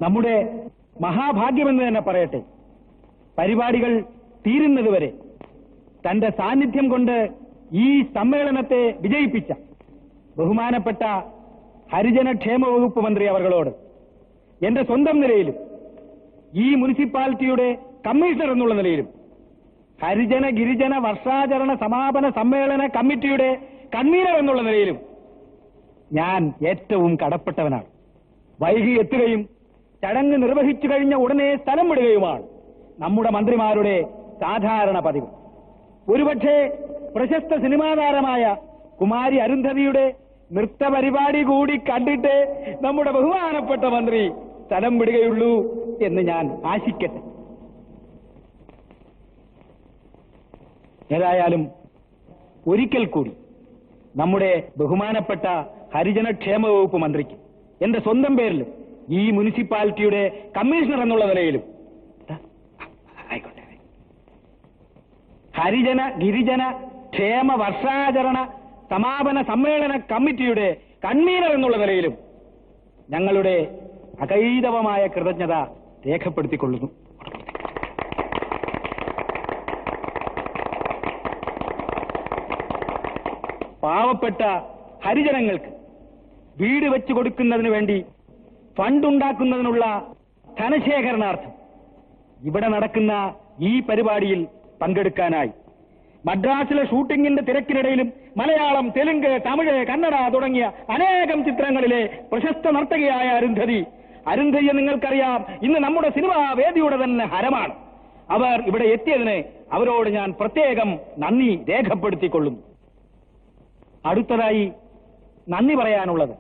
നമ്മുടെ മഹാഭാഗ്യമെന്ന് തന്നെ പറയട്ടെ. പരിപാടികൾ തീരുന്നതുവരെ തന്റെ സാന്നിധ്യം കൊണ്ട് ഈ സമ്മേളനത്തെ വിജയിപ്പിച്ച ബഹുമാനപ്പെട്ട ഹരിജനക്ഷേമ വകുപ്പ് മന്ത്രി അവർകളോട് എന്റെ സ്വന്തം നിലയിലും ഈ മുനിസിപ്പാലിറ്റിയുടെ കമ്മീഷണർ എന്നുള്ള നിലയിലും ഹരിജന ഗിരിജന വർഷാചരണ സമാപന സമ്മേളന കമ്മിറ്റിയുടെ കൺവീനർ എന്നുള്ള നിലയിലും ഞാൻ ഏറ്റവും കടപ്പെട്ടവനാണ്. വൈകി എത്തുകയും ചടങ്ങ് നിർവഹിച്ചു കഴിഞ്ഞ ഉടനെ സ്ഥലം വിടുകയുമാണ് നമ്മുടെ മന്ത്രിമാരുടെ സാധാരണ പതിവ്. ഒരുപക്ഷെ പ്രശസ്ത സിനിമാ താരമായ കുമാരി അരുന്ധതിയുടെ നൃത്തപരിപാടി കൂടി കണ്ടിട്ട് നമ്മുടെ ബഹുമാനപ്പെട്ട മന്ത്രി സ്ഥലം വിടുകയുള്ളൂ എന്ന് ഞാൻ ആശിക്കട്ടെ. ഏതായാലും ഒരിക്കൽ കൂടി നമ്മുടെ ബഹുമാനപ്പെട്ട ഹരിജനക്ഷേമ വകുപ്പ് മന്ത്രിക്ക് എന്റെ സ്വന്തം പേരിലും ഈ മുനിസിപ്പാലിറ്റിയുടെ കമ്മീഷണർ എന്നുള്ള നിലയിലും ഹരിജന ഗിരിജന ക്ഷേമ വർഷാചരണ സമാപന സമ്മേളന കമ്മിറ്റിയുടെ കൺവീനർ എന്നുള്ള നിലയിലും ഞങ്ങളുടെ അകൈതവമായ കൃതജ്ഞത രേഖപ്പെടുത്തിക്കൊള്ളുന്നു. പാവപ്പെട്ട ഹരിജനങ്ങൾക്ക് വീട് വെച്ചു കൊടുക്കുന്നതിന് വേണ്ടി ഫണ്ടുണ്ടാക്കുന്നതിനുള്ള ധനശേഖരണാർത്ഥം ഇവിടെ നടക്കുന്ന ഈ പരിപാടിയിൽ പങ്കെടുക്കാനായി മദ്രാസിലെ ഷൂട്ടിംഗിന്റെ തിരക്കിനിടയിലും മലയാളം, തെലുങ്ക്, തമിഴ്, കന്നഡ തുടങ്ങിയ അനേകം ചിത്രങ്ങളിലെ പ്രശസ്ത നർത്തകിയായ അരുന്ധതിയെ നിങ്ങൾക്കറിയാം, ഇന്ന് നമ്മുടെ സിനിമാ വേദിയുടെ തന്നെ ഹരമാണ്. അവർ ഇവിടെ എത്തിയതിന് അവരോട് ഞാൻ പ്രത്യേകം നന്ദി രേഖപ്പെടുത്തിക്കൊള്ളുന്നു. അടുത്തതായി നന്ദി പറയാനുള്ളത്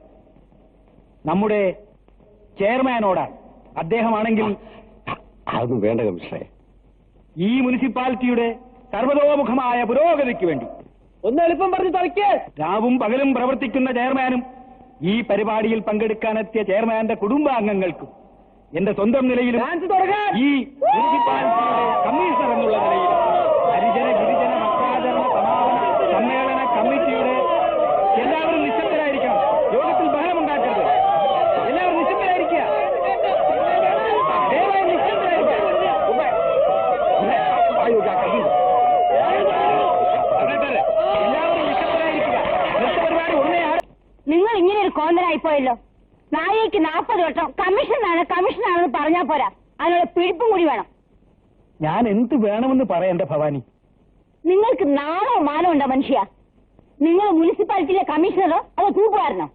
നമ്മുടെ ചെയർമാനോടാണ്. അദ്ദേഹമാണെങ്കിൽ അതൊന്നും വേണ്ട കമ്മീഷണറെ, ഈ മുനിസിപ്പാലിറ്റിയുടെ സർവതോമുഖമായ പുരോഗതിക്ക് വേണ്ടി ഒന്ന് എളുപ്പം പറഞ്ഞു തളിക്ക്. രാവും പകലും പ്രവർത്തിക്കുന്ന ചെയർമാനും ഈ പരിപാടിയിൽ പങ്കെടുക്കാനെത്തിയ ചെയർമാന്റെ കുടുംബാംഗങ്ങൾക്കും എന്റെ സ്വന്തം നിലയിലും ഈ മുനിസിപ്പാലിറ്റിയുടെ കമ്മീഷണർ എന്നുള്ള നിലയിൽ ഹരിജന ഗിരിജന വർഷാചരണ സമാപന സമ്മേളന കമ്മിറ്റിയുടെ എല്ലാവരും നിശബ്ദരായിരിക്കണം. യോഗത്തിൽ ബഹളമുണ്ടാക്കരുത്. എല്ലാവരും നിശബ്ദരായിരിക്കുക. ദയവായി നിശബ്ദരായിരിക്കുക. എല്ലാവരും നിശബ്ദരായിരിക്കുക. നൃത്തപരിപാടി ഉടനെ നിങ്ങൾ ഇങ്ങനെ ഒരു കോന്തനായിപ്പോയല്ലോ. നായയ്ക്ക് 40 വട്ടം കമ്മീഷനാണെന്ന് പറഞ്ഞാൽ പോരാ, അതിനുള്ള പിടിപ്പും കൂടി വേണം. ഞാൻ എന്ത് വേണമെന്ന് പറയണ്ട ഭവാനി. നിങ്ങൾക്ക് നാളോ മാനോ ഉണ്ടോ മനുഷ്യ? നിങ്ങൾ മുനിസിപ്പാലിറ്റിയിലെ കമ്മീഷണറോ അതോ തൂപ്പുകാരനോ?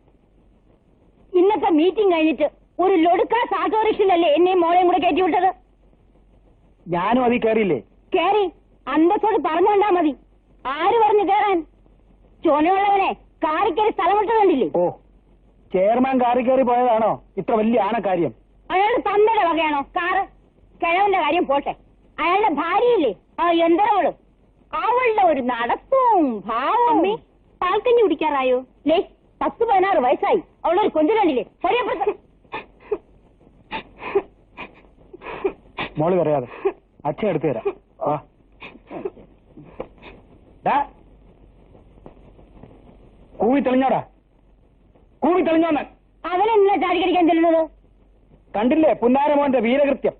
ഇന്നത്തെ മീറ്റിംഗ് കഴിഞ്ഞിട്ട് ഒരു ലൊടുക്കാസ് ഓട്ടോറിക്ഷയിലല്ലേ എന്നെയും മോളെയും കൂടെ കയറ്റി വിട്ടത്? ഞാനും അതിൽ കയറിയില്ലേ? കേറി അന്തത്തോട് പറഞ്ഞോണ്ടാ മതി. ആര് പറഞ്ഞു കേറാൻ? ചുനയുള്ളവനെ കാറിക്കറി സ്ഥലം വിട്ടത് കണ്ടില്ലേ? ഓ, ചെയർമാൻ കാറി കയറി പോയതാണോ ഇത്ര വലിയ ആനക്കാര്യം? അയാളുടെ തന്തയുടെ വകയാണോ കാറ്? കിഴവന്റെ കാര്യം പോട്ടെ, അയാളുടെ ഭാര്യയില്ലേ എന്തരവള്, അവളുടെ ഒരു നടപ്പും ഭാവവും. പാൽക്കഞ്ഞി കുടിക്കാറായോ? ലേ, 10-16 വയസ്സായി, അവളൊരു കൊഞ്ചുകണ്ടില്ലേ? മോള് പറയാതെ അച്ഛൻ എടുത്തു തരാം. കൂവി തെളിഞ്ഞോടാ, കൂവി തെളിഞ്ഞോന്ന്. അവനെന്തിനാ ചാടിക്കടിക്കാൻ ചെല്ലുന്നത്? കണ്ടില്ലേ പുന്നാരമോന്റെ വീരകൃത്യം?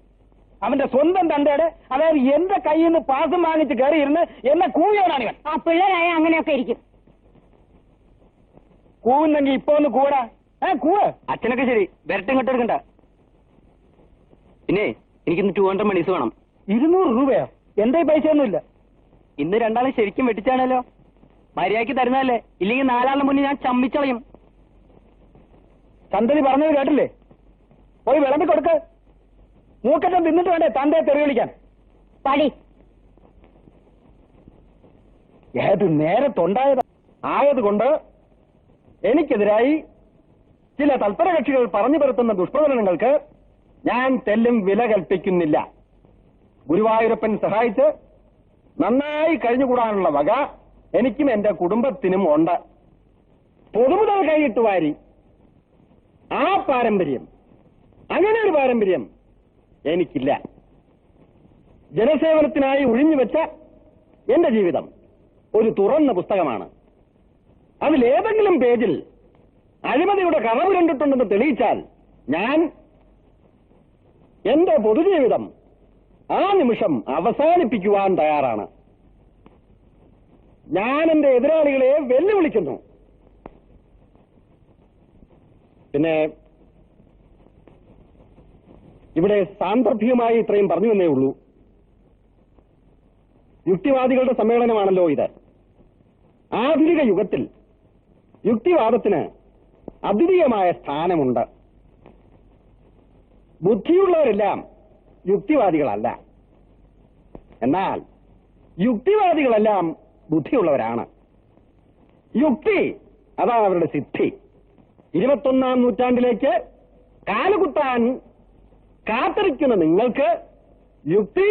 അവന്റെ സ്വന്തം തന്തയുടെ, അതായത് എന്റെ കയ്യിൽ നിന്ന് പാസം വാങ്ങിച്ച് കയറിയിരുന്ന് എന്നെ കൂവിയവനാണ് ഇവൻ. ആ പിള്ളേരായ അങ്ങനെയൊക്കെ ഇരിക്കും. കൂവുന്നെങ്കിൽ ഇപ്പൊ ഒന്ന് കൂടാ. കൂവ്. അച്ഛനൊക്കെ ശരി, വരട്ടും കെട്ടെടുക്കണ്ട. പിന്നെ എനിക്കിന്ന് 200 മണീസ് വേണം. 200 രൂപയോ? എന്റെ പൈസയൊന്നുമില്ല. ഇന്ന് രണ്ടാളും ശരിക്കും വെട്ടിച്ചാണല്ലോ. മര്യാദയ്ക്ക് തരുന്നതല്ലേ, ഇല്ലെങ്കിൽ 4 ആളുടെ മുന്നിൽ ഞാൻ ചമ്മിച്ചളയും. തന്തതി പറഞ്ഞത് കേട്ടില്ലേ? പോയി വിളമ്പി കൊടുക്ക്. മൂക്കറ്റം തിന്നിട്ട് വേണ്ടേ തന്തയെ തെറി വിളിക്കാൻ? പടി. ഏത് നേരത്തുണ്ടായത് ആയതുകൊണ്ട് എനിക്കെതിരായി ചില തൽപര കക്ഷികൾ പറഞ്ഞു പരത്തുന്ന ദുഷ്പ്രചരണങ്ങൾക്ക് ഞാൻ തെല്ലും വില കൽപ്പിക്കുന്നില്ല. ഗുരുവായൂരപ്പൻ സഹായിച്ച് നന്നായി കഴിഞ്ഞുകൂടാനുള്ള വക എനിക്കും എന്റെ കുടുംബത്തിനും ഉണ്ട്. പൊതുമുതൽ കൈയിട്ട് വാരി ആ പാരമ്പര്യം, അങ്ങനെ ഒരു പാരമ്പര്യം എനിക്കില്ല. ജനസേവനത്തിനായി ഒഴിഞ്ഞുവെച്ച എന്റെ ജീവിതം ഒരു തുറന്ന പുസ്തകമാണ്. അതിലേതെങ്കിലും പേജിൽ അഴിമതിയുടെ കറവ് കണ്ടിട്ടുണ്ടെന്ന് തെളിയിച്ചാൽ ഞാൻ എന്റെ പൊതുജീവിതം ആ നിമിഷം അവസാനിപ്പിക്കുവാൻ തയ്യാറാണ്. ഞാൻ എന്റെ എതിരാളികളെ വെല്ലുവിളിക്കുന്നു. പിന്നെ ഇവിടെ സാന്ദർഭികമായി ഇത്രയും പറഞ്ഞു എന്നേ ഉള്ളൂ. യുക്തിവാദികളുടെ സമ്മേളനമാണല്ലോ ഇത്. ആധുനിക യുഗത്തിൽ യുക്തിവാദത്തിന് അദ്വിതീയമായ സ്ഥാനമുണ്ട്. ബുദ്ധിയുള്ളവരെല്ലാം യുക്തിവാദികളല്ല, എന്നാൽ യുക്തിവാദികളെല്ലാം ബുദ്ധിയുള്ളവരാണ്. യുക്തി അതാണ് അവരുടെ സിദ്ധി. 21-ാം നൂറ്റാണ്ടിലേക്ക് കാലുകുത്താൻ കാത്തിരിക്കുന്ന നിങ്ങൾക്ക് യുക്തി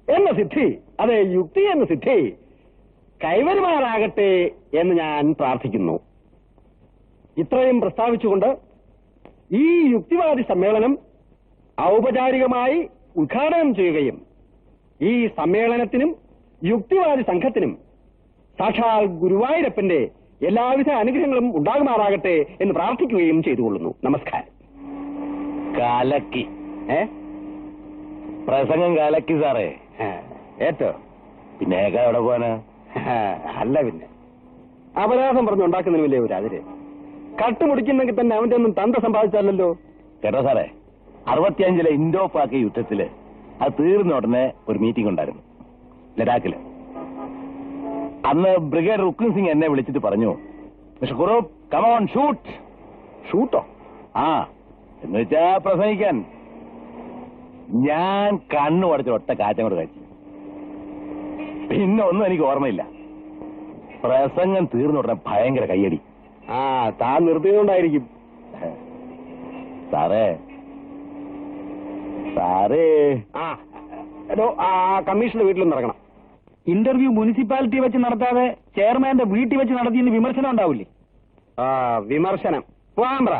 എന്ന സിദ്ധി, അതെ, യുക്തി എന്ന സിദ്ധി കൈവരുമാറാകട്ടെ എന്ന് ഞാൻ പ്രാർത്ഥിക്കുന്നു. ഇത്രയും പ്രസ്താവിച്ചുകൊണ്ട് ഈ യുക്തിവാദി സമ്മേളനം ഔപചാരികമായി ഉദ്ഘാടനം ചെയ്യുകയും ഈ സമ്മേളനത്തിനും യുക്തിവാദി സംഘത്തിനും സാക്ഷാൽ ഗുരുവായൂരപ്പന്റെ എല്ലാവിധ അനുഗ്രഹങ്ങളും ഉണ്ടാകുമാറാകട്ടെ എന്ന് പ്രാർത്ഥിക്കുകയും ചെയ്തുകൊള്ളുന്നു. നമസ്കാരം. കാലക്കി പ്രസംഗം കാലക്കി സാറേ. ഏറ്റോ പിന്നെ എവിടെ പോവാനാ? അല്ല, പിന്നെ അപരാധം പറഞ്ഞുണ്ടാക്കുന്നതിനുമില്ലേ ഒരു അതിര്. കട്ടുമുടിക്കുന്നെങ്കിൽ തന്നെ അവന്റെ ഒന്നും തന്ത സമ്പാദിച്ചാലല്ലോ. കേട്ടോ സാറേ, 65-ലെ ഇൻഡോ പാക് യുദ്ധത്തില് അത് തീർന്ന ഉടനെ ഒരു മീറ്റിംഗ് ഉണ്ടായിരുന്നു ലഡാക്കില്. അന്ന് ബ്രിഗേഡ് റുക്ൻ സിംഗ് എന്നെ വിളിച്ചിട്ട് പറഞ്ഞു, മിസ്റ്റർ ഖുറൂബ് കം ഓൺ ഷൂട്ട്. ഷൂട്ടോ? ആ, എന്ന് വെച്ചാ പ്രസംഗിക്കാൻ. ഞാൻ കണ്ണു അടച്ച ഒറ്റ കാറ്റങ്ങോട്ട് കഴിച്ചു. പിന്നെ ഒന്നും എനിക്ക് ഓർമ്മയില്ല. പ്രസംഗം തീർന്ന ഉടനെ ഭയങ്കര കയ്യടി. ആ, താൻ നിർത്തിയതുകൊണ്ടായിരിക്കും. സാറേ സാറേ ആ എടോ, ആ കമ്മീഷന്റെ വീട്ടിലൊന്നും ഇറങ്ങണം. ഇന്റർവ്യൂ മുനിസിപ്പാലിറ്റി വെച്ച് നടത്താതെ ചെയർമാന്റെ വീട്ടിൽ വെച്ച് നടത്തിയെന്ന് വിമർശനം ഉണ്ടാവില്ലേ? ആ, വിമർശനം പോകാൻ പറ.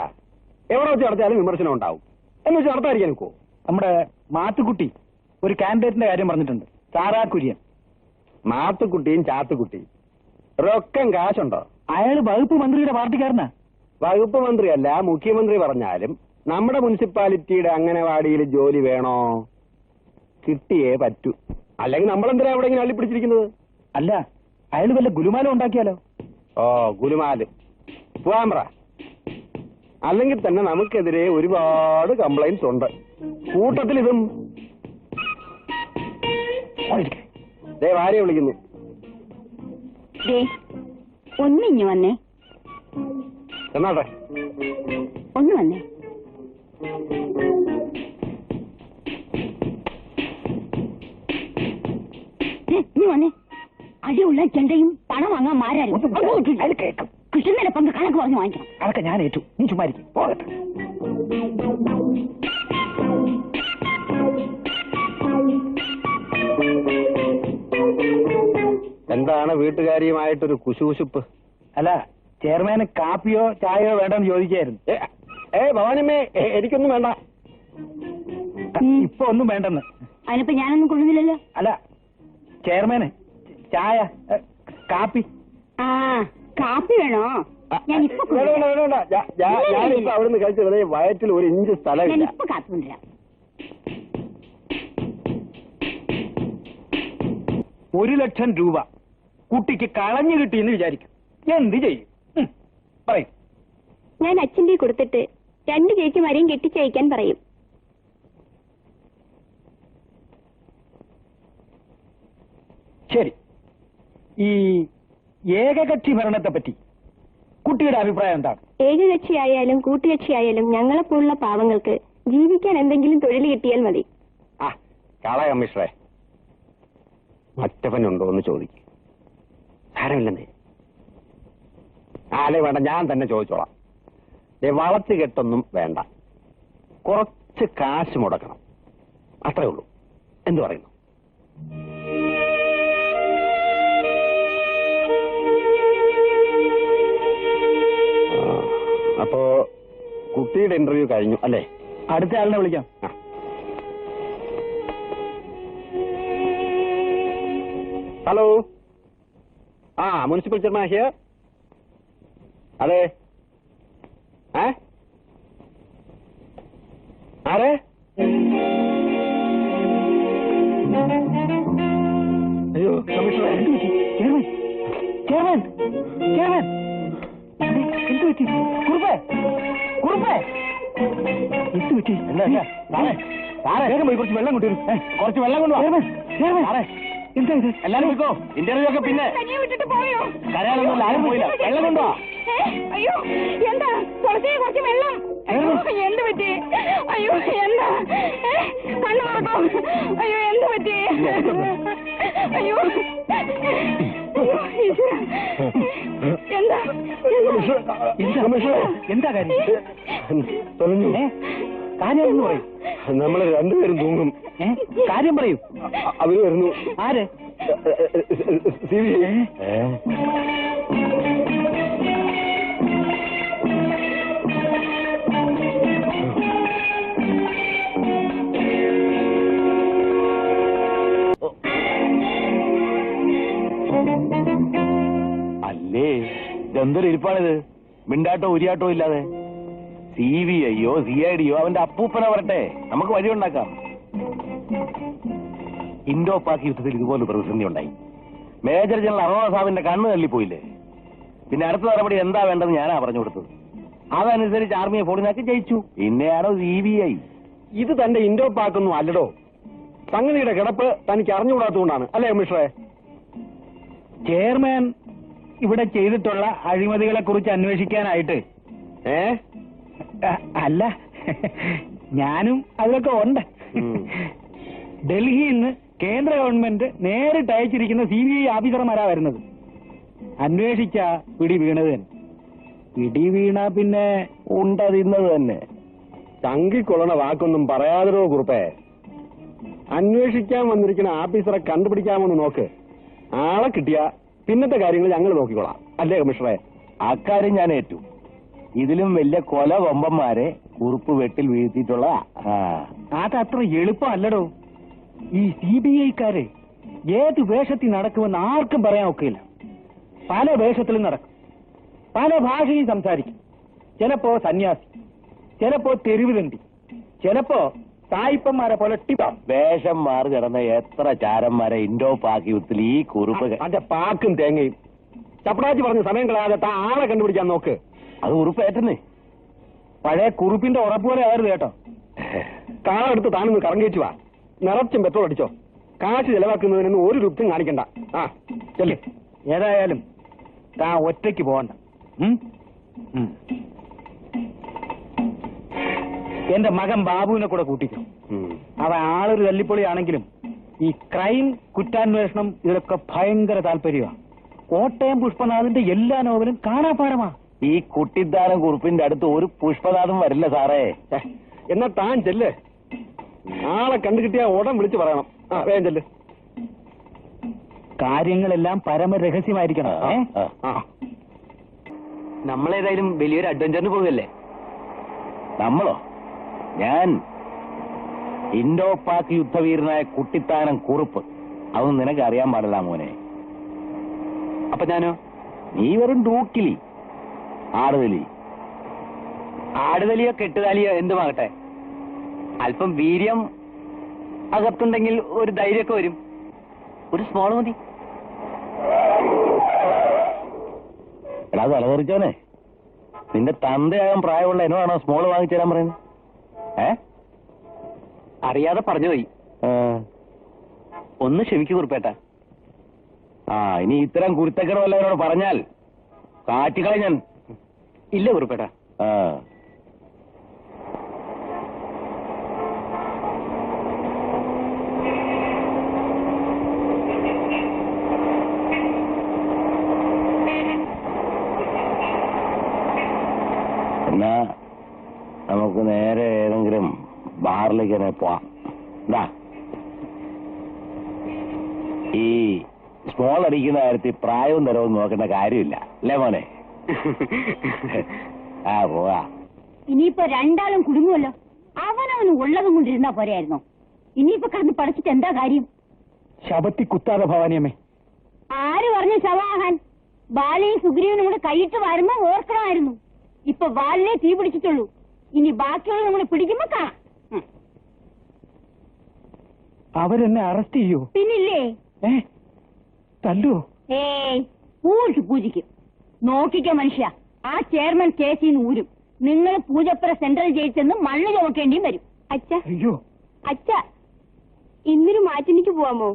എവിടെ വെച്ച് നടത്തിയാലും വിമർശനം ഉണ്ടാവും. എന്ന് വെച്ച് നടത്താതിരിക്കാൻ നിൽക്കുവോ? നമ്മുടെ മാത്തുക്കുട്ടി ഒരു കാൻഡിഡേറ്റിന്റെ കാര്യം പറഞ്ഞിട്ടുണ്ട്, സാറാ കുര്യൻ. മാത്തുക്കുട്ടിയും ചാത്തുക്കുട്ടിയും റൊക്കം കാശുണ്ടോ? അയാള് വകുപ്പ് മന്ത്രിയുടെ പാർട്ടിക്കാരനാ. വകുപ്പ് മന്ത്രിയല്ല, മുഖ്യമന്ത്രി പറഞ്ഞാലും നമ്മുടെ മുനിസിപ്പാലിറ്റിയുടെ അംഗനവാടിയിൽ ജോലി വേണോ? കിട്ടിയേ പറ്റൂ. അല്ലെങ്കിൽ നമ്മളെന്തിനാ അവിടെ ഇങ്ങനെ അള്ളിപ്പിടിച്ചിരിക്കുന്നത്? അല്ല, അയാള് വല്ല ഗുലുമാലം ഉണ്ടാക്കിയാലോ? ഓ, ഗുലുമാല് പോകാൻ പറ. അല്ലെങ്കിൽ തന്നെ നമുക്കെതിരെ ഒരുപാട് കംപ്ലൈന്റ്സ് ഉണ്ട്. കൂട്ടത്തിൽ ഇതും. ദേ ഭാര്യ വിളിക്കുന്നു. ഒന്നിഞ്ഞു വന്നേ, എന്നാട്ടെ. ഒന്ന് വന്നേ. നീ വന്നേ. അടിയുള്ള ചെണ്ടയും പണം വാങ്ങാൻ മാരാരും കൃഷ്ണന്റെ പങ്ക് കണക്ക് പറഞ്ഞ് വാങ്ങിക്കണം. അതൊക്കെ ഞാൻ ഏറ്റു, നീ ചുമ്മാരിക്കും. പോകട്ടെ. എന്താണ് വീട്ടുകാരിയുമായിട്ടൊരു കുശുകുശുപ്പ്? അല്ല, ചെയർമാന് കാപ്പിയോ ചായയോ വേണ്ടെന്ന് ചോദിക്കായിരുന്നു. ഭവാനമ്മേ, എനിക്കൊന്നും വേണ്ട. ഇപ്പൊ ഒന്നും വേണ്ടെന്ന്. അതിനിപ്പോ ഞാനൊന്നും കൊള്ളുന്നില്ലല്ലോ. അല്ല, ചെയർമാന് ചായ, കാപ്പി. ആ, കാപ്പി വേണോ? ഞാനിപ്പോ ഞാനിപ്പോ അവിടുന്ന് കഴിച്ചത് വയറ്റിൽ 1 ഇഞ്ച് സ്ഥലമില്ല. ഞാനിപ്പോ കാപ്പി കൊണ്ടുവരാം. 1,00,000 രൂപ കുട്ടിക്ക് കളഞ്ഞു കിട്ടിയെന്ന് വിചാരിക്കും. എന്ത് ചെയ്യും? പറയും. ഞാൻ അച്ഛൻ്റെ കൊടുത്തിട്ട് 2 ചേച്ചിമാരെയും കെട്ടിച്ചയക്കാൻ പറയും. ശരി, ഈ ഏകകക്ഷി ഭരണത്തെ പറ്റി കുട്ടിയുടെ അഭിപ്രായം എന്താണ്? ഏകകക്ഷിയായാലും കൂട്ടുകക്ഷിയായാലും ഞങ്ങളെപ്പോലുള്ള പാവങ്ങൾക്ക് ജീവിക്കാൻ എന്തെങ്കിലും തൊഴിൽ കിട്ടിയാൽ മതി. ആ, കള കമ്മീഷണറെ, മറ്റവനുണ്ടോ എന്ന് ചോദിക്കും. സാരമില്ലെന്നേ. അല്ലേ, വേണ്ട, ഞാൻ തന്നെ ചോദിച്ചോളാം. വളച്ചു കെട്ടൊന്നും വേണ്ട, കുറച്ച് കാശ് മുടക്കണം, അത്രേ ഉള്ളൂ. എന്തു പറയുന്നു? അപ്പോ കുട്ടിയുടെ ഇന്റർവ്യൂ കഴിഞ്ഞു അല്ലേ? അടുത്ത ആളിനെ വിളിക്കാം. ഹലോ. ആ, മുനിസിപ്പൽ ചെയർമാൻ ഹിയർ. അതെ. ആരെ? ചെയർമാൻ എന്ത് പറ്റി? കുറുപ്പേ കുറുപ്പേ എന്ത് പറ്റി? എന്താ സാറേ സാറേ വേഗം പോയി കുറച്ച് വെള്ളം കൊണ്ടുവരും. കുറച്ച് വെള്ളം കൊണ്ടുവാ സാറേ. എന്താ ഇത്? എല്ലാരും പോയിക്കോ. ഇന്റർവ്യൂ ഒക്കെ പിന്നെ. തനിയെ വിട്ടിട്ട് പോയോ? കരയാനൊന്നും ആരും പോയില്ല. വെള്ളം കൊണ്ടുവാ. അയ്യോ എന്താ തുളസിയെ കുറച്ച് വെള്ളം. അയ്യോ എന്ത് പറ്റി? അയ്യോ എന്താ കണ്ണു തുറക്കോ? അയ്യോ എന്ത് പറ്റി? അയ്യോ ഈശ്വരാ. എന്താ എന്താ കാര്യം? തൊലഞ്ഞു. കാര്യം എന്ന് പറയും. നമ്മൾ രണ്ടുപേരും തൂങ്ങും. കാര്യം പറയൂ. അവര് വരുന്നു. ആര്? അല്ലേ ഇതെന്തൊരു ഇരിപ്പാണിത്? മിണ്ടാട്ടോ ഉരിയാട്ടോ ഇല്ലാതെ. CBI-യോ CID-യോ അവന്റെ അപ്പൂപ്പനെ വരട്ടെ, നമുക്ക് വഴിയുണ്ടാക്കാം. ഇൻഡോ പാക് യുദ്ധത്തിൽ ഇതുപോലെ പ്രതിസന്ധി ഉണ്ടായി. മേജർ ജനറൽ അറോണ സാബിന്റെ കണ്ണ് തള്ളിപ്പോയില്ലേ? പിന്നെ അടുത്ത നടപടി എന്താ വേണ്ടത് ഞാനാ പറഞ്ഞു കൊടുത്തത്. അതനുസരിച്ച് ആർമിയെ ഫോണിനാക്കി ജയിച്ചു. പിന്നെയാണോ CBI? ഇത് തന്റെ ഇൻഡോ പാക്കൊന്നും അല്ലടോ. സംഗതിയുടെ കിടപ്പ് തനിക്ക് അറിഞ്ഞുകൂടാത്തതുകൊണ്ടാണ് അല്ലേ കമ്മീഷണറെ? ചെയർമാൻ ഇവിടെ ചെയ്തിട്ടുള്ള അഴിമതികളെ കുറിച്ച് അന്വേഷിക്കാനായിട്ട്. അല്ല, ഞാനും അതിലൊക്കെ ഉണ്ട്. ഡൽഹിയിൽ നിന്ന് കേന്ദ്ര ഗവൺമെന്റ് നേരിട്ട് അയച്ചിരിക്കുന്ന CBI ഓഫീസർമാരാ വരുന്നത്. അന്വേഷിച്ച പിടി വീണത് തന്നെ. പിടി വീണ പിന്നെ ഉണ്ടതിന്നത് തന്നെ. ചങ്കിക്കൊള്ളണ വാക്കൊന്നും പറയാതിരോ കുറുപ്പേ. അന്വേഷിക്കാൻ വന്നിരിക്കുന്ന ഓഫീസറെ കണ്ടുപിടിക്കാമെന്ന് നോക്ക്. ആളെ കിട്ടിയ പിന്നത്തെ കാര്യങ്ങൾ ഞങ്ങൾ നോക്കിക്കോളാം അല്ലേ കമ്മീഷണറെ? അക്കാര്യം ഞാൻ ഏറ്റു. ഇതിലും വലിയ കൊല കൊമ്പന്മാരെ കുറുപ്പ് വീഴ്ത്തിയിട്ടുള്ള അതത്ര എളുപ്പമല്ലടോ. ഈ CBI-ക്കാര് ഏത് വേഷത്തിൽ നടക്കുമെന്ന് ആർക്കും പറയാൻ ഒക്കില്ല. പല വേഷത്തിലും നടക്കും, പല ഭാഷയും സംസാരിക്കും. ചിലപ്പോ സന്യാസി, ചിലപ്പോ തെരുവുതണ്ടി, ചിലപ്പോ സായിപ്പന്മാരെ പോലെ ടിപ്പാം. വേഷം മാറി കിടന്ന എത്ര ചാരന്മാരെ ഇൻഡോ പാക് യുദ്ധത്തിൽ ഈ കുറുപ്പ്. അതെ, പാക്കും തേങ്ങയും. ചപ്പടാച്ചി പറഞ്ഞ സമയം കളയാതെ താ ആളെ കണ്ടുപിടിക്കാൻ നോക്ക്. അത് ഉറുപ്പേറ്റുന്നേ. പഴയ കുറുപ്പിന്റെ ഉറപ്പുപോലെ ആയിരുന്നു കേട്ടോ. കാളെടുത്ത് താനൊന്ന് കറങ്ങിച്ചു വാ. നിറച്ചും പെട്രോൾ അടിച്ചോ. കാശ് ചെലവാക്കുന്നതിനൊന്നും ഒരു രൂപയും കാണിക്കണ്ട. ആ ചെല്ലേ. ഏതായാലും താൻ ഒറ്റയ്ക്ക് പോകണ്ട. എന്റെ മകൻ ബാബുവിനെ കൂടെ കൂട്ടിക്കും. അവൻ ആളൊരു തല്ലിപ്പൊളിയാണെങ്കിലും ഈ ക്രൈം, കുറ്റാന്വേഷണം ഇതിലൊക്കെ ഭയങ്കര താല്പര്യമാണ്. കോട്ടയം പുഷ്പനാഥിന്റെ എല്ലാ നോവലും കാണാപ്പാടമാ. ഈ കുട്ടിത്താനം കുറുപ്പിന്റെ അടുത്ത് ഒരു പുഷ്പനാഥം വരില്ല സാറേ. എന്നാ താൻ ചെല്ല്. ആളെ കണ്ടു കിട്ടിയാ ഉടൻ വിളിച്ചു പറയണം. ആ വേഗം ചെല്ല്. കാര്യങ്ങളെല്ലാം പരമരഹസ്യമായിരിക്കണം. നമ്മളേതായാലും വലിയൊരു അഡ്വഞ്ചറിന് പോകുകയല്ലേ? നമ്മളോ? ഞാൻ ഇൻഡോ പാക് യുദ്ധവീരനായ കുട്ടിത്താനം കുറുപ്പ്. അതൊന്നും നിനക്ക് അറിയാൻ പാടില്ല മോനെ. അപ്പൊ ഞാനോ? നീ വെറും ഡൂക്കിലി, ആടുതലി. ആടുതലിയോ കെട്ടുതാലിയോ എന്തുമാകട്ടെ, അല്പം വീര്യം അകത്തുണ്ടെങ്കിൽ ഒരു ധൈര്യമൊക്കെ വരും. ഒരു സ്മോൾ മതി. എടാ തലതെറിച്ചോനെ, നിന്റെ തന്തയാകാൻ പ്രായമുള്ള എന്നോടാണോ സ്മോള് വാങ്ങിച്ചു തരാൻ പറയുന്നത്? അറിയാതെ പറഞ്ഞുപോയി. ഒന്ന് ക്ഷമിക്കൂ കുറുപ്പേട്ട. ഇനി ഇത്തരം കുരുത്തക്കേട് വല്ലവരോട് പറഞ്ഞാൽ കാറ്റിക്കളി ഞാൻ. ഇല്ല കുറുപ്പേട്ട. എന്നാ നമുക്ക് നേരെ ഏതെങ്കിലും ബാറിലേക്ക് തന്നെ പോവാം. എന്താ ഈ സ്മോൾ അടിക്കുന്ന കാര്യത്തിൽ പ്രായവും തരവും നോക്കേണ്ട കാര്യമില്ല അല്ലേ മോനെ? പോവാ. ഇനിയിപ്പോ രണ്ടാളും കുടുങ്ങുമല്ലോ. അവനവന് ഉള്ളതും കൊണ്ടിരുന്നാ പോരായിരുന്നോ? ഇനിയിപ്പോ കടന്ന് പഠിച്ചിട്ട് എന്താ കാര്യം? ശബത്തി കുത്താതെ ഭവാനിയമ്മേ. ആര് പറഞ്ഞു ശവാഹാൻ? ബാലയും സുഗ്രീവനും കൂടെ കൈയിട്ട് വരുമ്പോ ഓർക്കണമായിരുന്നു. ഇപ്പൊ ബാലിനെ തീ പിടിച്ചിട്ടുള്ളൂ. ഇനി ബാക്കിയുള്ളത് നമ്മൾ പിടിക്കുമ്പോ കാണാം. അവരെന്നെ അറസ്റ്റ് ചെയ്യോ? പിന്നില്ലേ? തല്ലോ? ഏയ് പൂജിക്കും. നോക്കിക്കോ മനുഷ്യ, ആ ചെയർമാൻ കേസിന്ന് ഊരും. നിങ്ങൾ പൂജപ്പുര സെൻട്രൽ ജയിലിൽ ചെന്ന് മണ്ണ് ചുമക്കേണ്ടിയും വരും. അച്ഛ അയ്യോ, അച്ഛ ഇന്നൊരു മാറ്റിനിക്ക് പോവാമോ?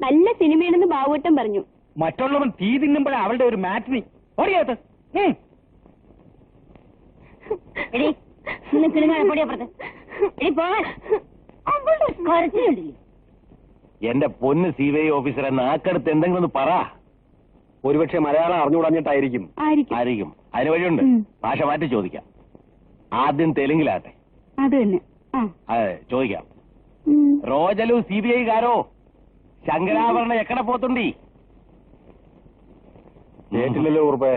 നല്ല സിനിമയാണെന്ന് ബാബുവട്ടം പറഞ്ഞു. മറ്റുള്ളവൻ തീ തിന്നുമ്പോഴാണ് അവളുടെ ഒരു മാറ്റിനി. ഓടിയാത്ത എടി ഇന്ന് കിളുങ്ങാപ്പടിയപ്പുറത്ത് എടി പോകാൻ കരച്ചിലുണ്ടില്ലേ? എന്റെ പൊന്ന് CBI ഓഫീസറെ, നാക്കടുത്ത് എന്തെങ്കിലും ഒന്ന് പറ. ഒരുപക്ഷെ മലയാളം അറിഞ്ഞുകൂടാഞ്ഞിട്ടായിരിക്കും. ആയിരിക്കും, അതിന് വഴിയുണ്ട്. ഭാഷ മാറ്റി ചോദിക്കാം. ആദ്യം തെലുങ്കിലാട്ടെ. അത് തന്നെ. അതെ, ചോദിക്കാം. రోజలు CBI గారు, ശങ്കരാഭരണ എക്കട പോത്തുണ്ടി? കേട്ടില്ലല്ലോ കുറുപ്പേ.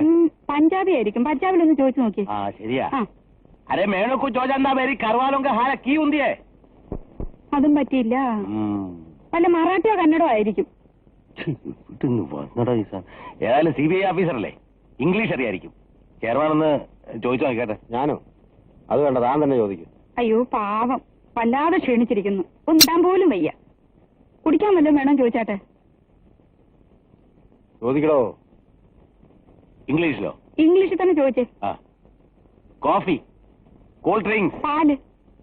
പഞ്ചാബി ആയിരിക്കും. പഞ്ചാബിലൊന്ന് ചോദിച്ചു നോക്കി. ആ ശരിയാ. അരെ മേണക്കു ചോജാ മേരി കർവാലോങ്ക ഹാര കീ ഉന്തിയേ? അതും പറ്റിയില്ല. വല്ല മറാഠിയോ കന്നഡോ ആയിരിക്കും. ഏതായാലും CBI ഓഫീസറല്ലേ, ഇംഗ്ലീഷ് അറിയായിരിക്കും. ചെയർമാൻ ഒന്ന് ചോദിച്ചു നോക്കട്ടെ. ഞാനോ? അത് വേണ്ട, താൻ തന്നെ ചോദിക്കും. അയ്യോ പാവം, വല്ലാതെ ക്ഷീണിച്ചിരിക്കുന്നു. ഒന്നിടാൻ പോലും വയ്യ. കുടിക്കാൻ വല്ലതും വേണം ചോദിച്ചാട്ടെ. ചോദിക്കടോ. ഇംഗ്ലീഷിലോ? ഇംഗ്ലീഷിൽ തന്നെ ചോദിച്ചേ. കോഫി, കൂൾ ഡ്രിങ്ക്സ്, പാല്,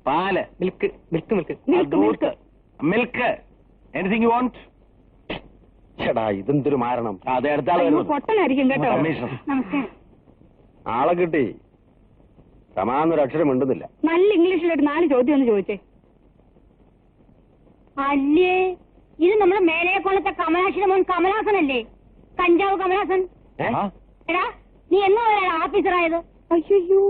പാല്, milk milk milk milk. Milk, anything you want? ചേടാ, ഇതെന്തൊരു മാരണം. അതെ, അടുത്ത അയ്യോ, പൊട്ടനായിരിക്കും കേട്ടോ. കമ്മീഷണർ. നമസ്കാരം. ആളെ കിട്ടി. സമാന്നൊരു അക്ഷരം മിണ്ടുന്നില്ല. നല്ല ഇംഗ്ലീഷിലൊരു 4 ചോദ്യം ഒന്ന് ചോദിച്ചേ. അല്ലേ, ഇത് നമ്മുടെ മേലയക്കോളത്തെ കമലാശിന്റെ മോൻ കമലാസനല്ലേ? കഞ്ചാവ് കമലാസൻ. എടാ, നീ എന്നാ ഓഫീസറായത്? അയ്യോ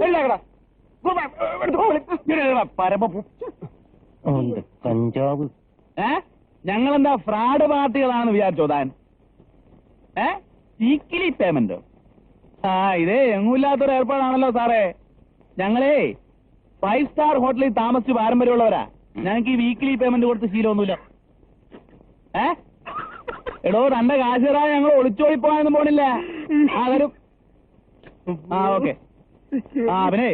കഞ്ചാവ്. ഞങ്ങളെന്താ ഫ്രോഡ് പാർട്ടികളാണെന്ന് വിചാരിച്ചോ താൻ? Weekly payment? ഇതേ എങ്ങുമില്ലാത്തൊരു ഏർപ്പാടാണല്ലോ സാറേ. ഞങ്ങളേ 5 സ്റ്റാർ ഹോട്ടലിൽ താമസിച്ച് പാരമ്പര്യമുള്ളവരാ. ഞങ്ങൾക്ക് ഈ വീക്കിലി പേയ്മെന്റ് കൊടുത്ത് ശീലമൊന്നുമില്ല. എടോ, തന്റെ കാശിറായ ഞങ്ങൾ ഒളിച്ചോടി പോകാനൊന്നും പോണില്ല. വരും. ഓക്കെ. അവനെ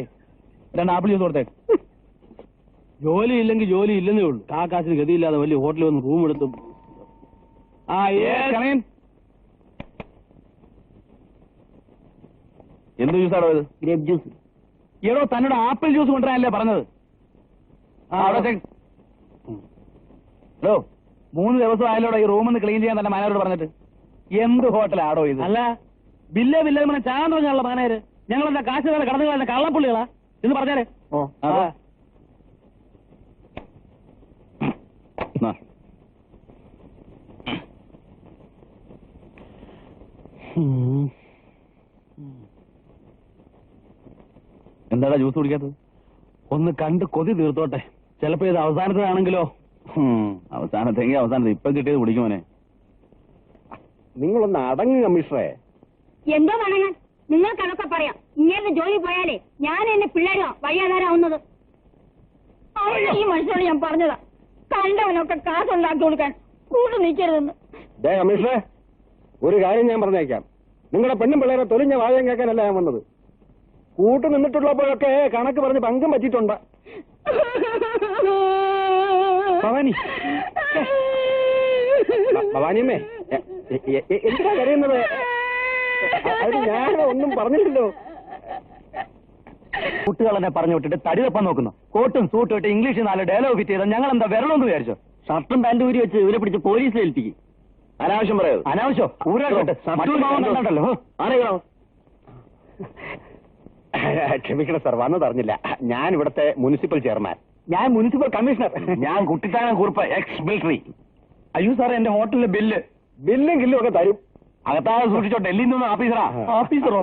2 ആപ്പിൾ ജ്യൂസ് കൊടുത്തേ. ജോലി ഇല്ലെങ്കിൽ ജോലി ഇല്ലെന്നേ ഉള്ളൂ. ആ കാശിന് ഗതിയില്ലാതെ വലിയ ഹോട്ടലിൽ വന്ന് റൂം എടുത്തും. എന്ത് ജ്യൂസാണോ ഇത്? Grape juice. ഏടോ, തന്നോട് ആപ്പിൾ ജ്യൂസ് കൊണ്ടുവരാനല്ലേ പറഞ്ഞത്? ഹലോ, 3 ദിവസം ആയാലോടെ ഈ റൂമിൽ നിന്ന് ക്ലീൻ ചെയ്യാൻ തന്നെ മാനേജരോട് പറഞ്ഞിട്ട്. എന്ത് ഹോട്ടലാടോ ഇത്? അല്ല, ബില്ലേ ചാൻ പറഞ്ഞാണല്ലോ മാനേജർ. ഞങ്ങളെന്താ കാശ് കടന്നു കളഞ്ഞ കള്ളപ്പുള്ളികളാ എന്ന് പറഞ്ഞാലേ. എന്താടാ ജ്യൂസ് കുടിക്കാത്തത്? ഒന്ന് കണ്ട് കൊതി തീർത്തോട്ടെ. ചിലപ്പോ ഇത് അവസാനത്തിനാണെങ്കിലോ? അവസാനത്തെങ്കിൽ അവസാനത്തെ. ഇപ്പൊ കിട്ടിയത് കുടിക്കുമോനെ. നിങ്ങളൊന്ന് അടങ്ങ് കമ്മീഷണറെ. എന്തോ വേണമെങ്കിൽ നിങ്ങൾക്കതൊക്കെ പറയാം. ഇങ്ങനെ ജോലി പോയാലേ ഞാൻ എന്റെ പിള്ളേരോ വയ്യാതാരാവുന്നത്. ഈ മനുഷ്യനോട് ഞാൻ പറഞ്ഞതാ, കണ്ടവനൊക്കെ കാശുണ്ടാക്കി കൊടുക്കാൻ കൂട്ടു നീക്കരുതെന്ന്. കമ്മീഷണറെ, ഒരു കാര്യം ഞാൻ പറഞ്ഞേക്കാം. നിങ്ങളുടെ പെണ്ണും പിള്ളേരെ തൊലിഞ്ഞ വാചകം കേൾക്കാനല്ല ഞാൻ വന്നത്. കൂട്ടു നിന്നിട്ടുള്ളപ്പോഴൊക്കെ കണക്ക് പറഞ്ഞ് പങ്കും പറ്റിയിട്ടുണ്ട്. ഭവാനിയമ്മേ, എന്തിനാ കരയുന്നത്? അത് ഞാൻ ഒന്നും പറഞ്ഞില്ലല്ലോ. കുട്ടികളെന്നെ പറഞ്ഞു വിട്ടിട്ട് തടിതപ്പം നോക്കുന്നു. കോട്ടും സൂട്ടും ഇട്ട് ഇംഗ്ലീഷിൽ 4 ഡയലോഗ് ഫിറ്റ് ചെയ്താൽ ഞങ്ങൾ എന്താ വരണമെന്ന് വിചാരിച്ചോ? ഷർട്ടും പാന്റും ഊരി വെച്ച് ഇവരെ പിടിച്ച് പോലീസിൽ ഏൽപ്പിക്കും. അനാവശ്യം പറയൂ. അനാവശ്യം ഊരാട്ടെ. മറ്റുണ്ടല്ലോ ആരെയോ. ക്ഷമിക്കണം സാർ, വന്നതറിഞ്ഞില്ല. ഞാൻ ഇവിടുത്തെ മുനിസിപ്പൽ ചെയർമാൻ. ഞാൻ മുനിസിപ്പൽ കമ്മീഷണർ. ഞാൻ കുട്ടിത്താനം കുറിപ്പ്, എക്സ് മിലിറ്ററി. അയ്യോ സാറേ, എന്റെ ഹോട്ടലിലെ ബില്ലും കില്ലും ഒക്കെ തരും. അകത്താതെ സൂക്ഷിച്ചോ. ഡൽഹിയിൽ നിന്ന് ഓഫീസറാ. ഓഫീസറോ?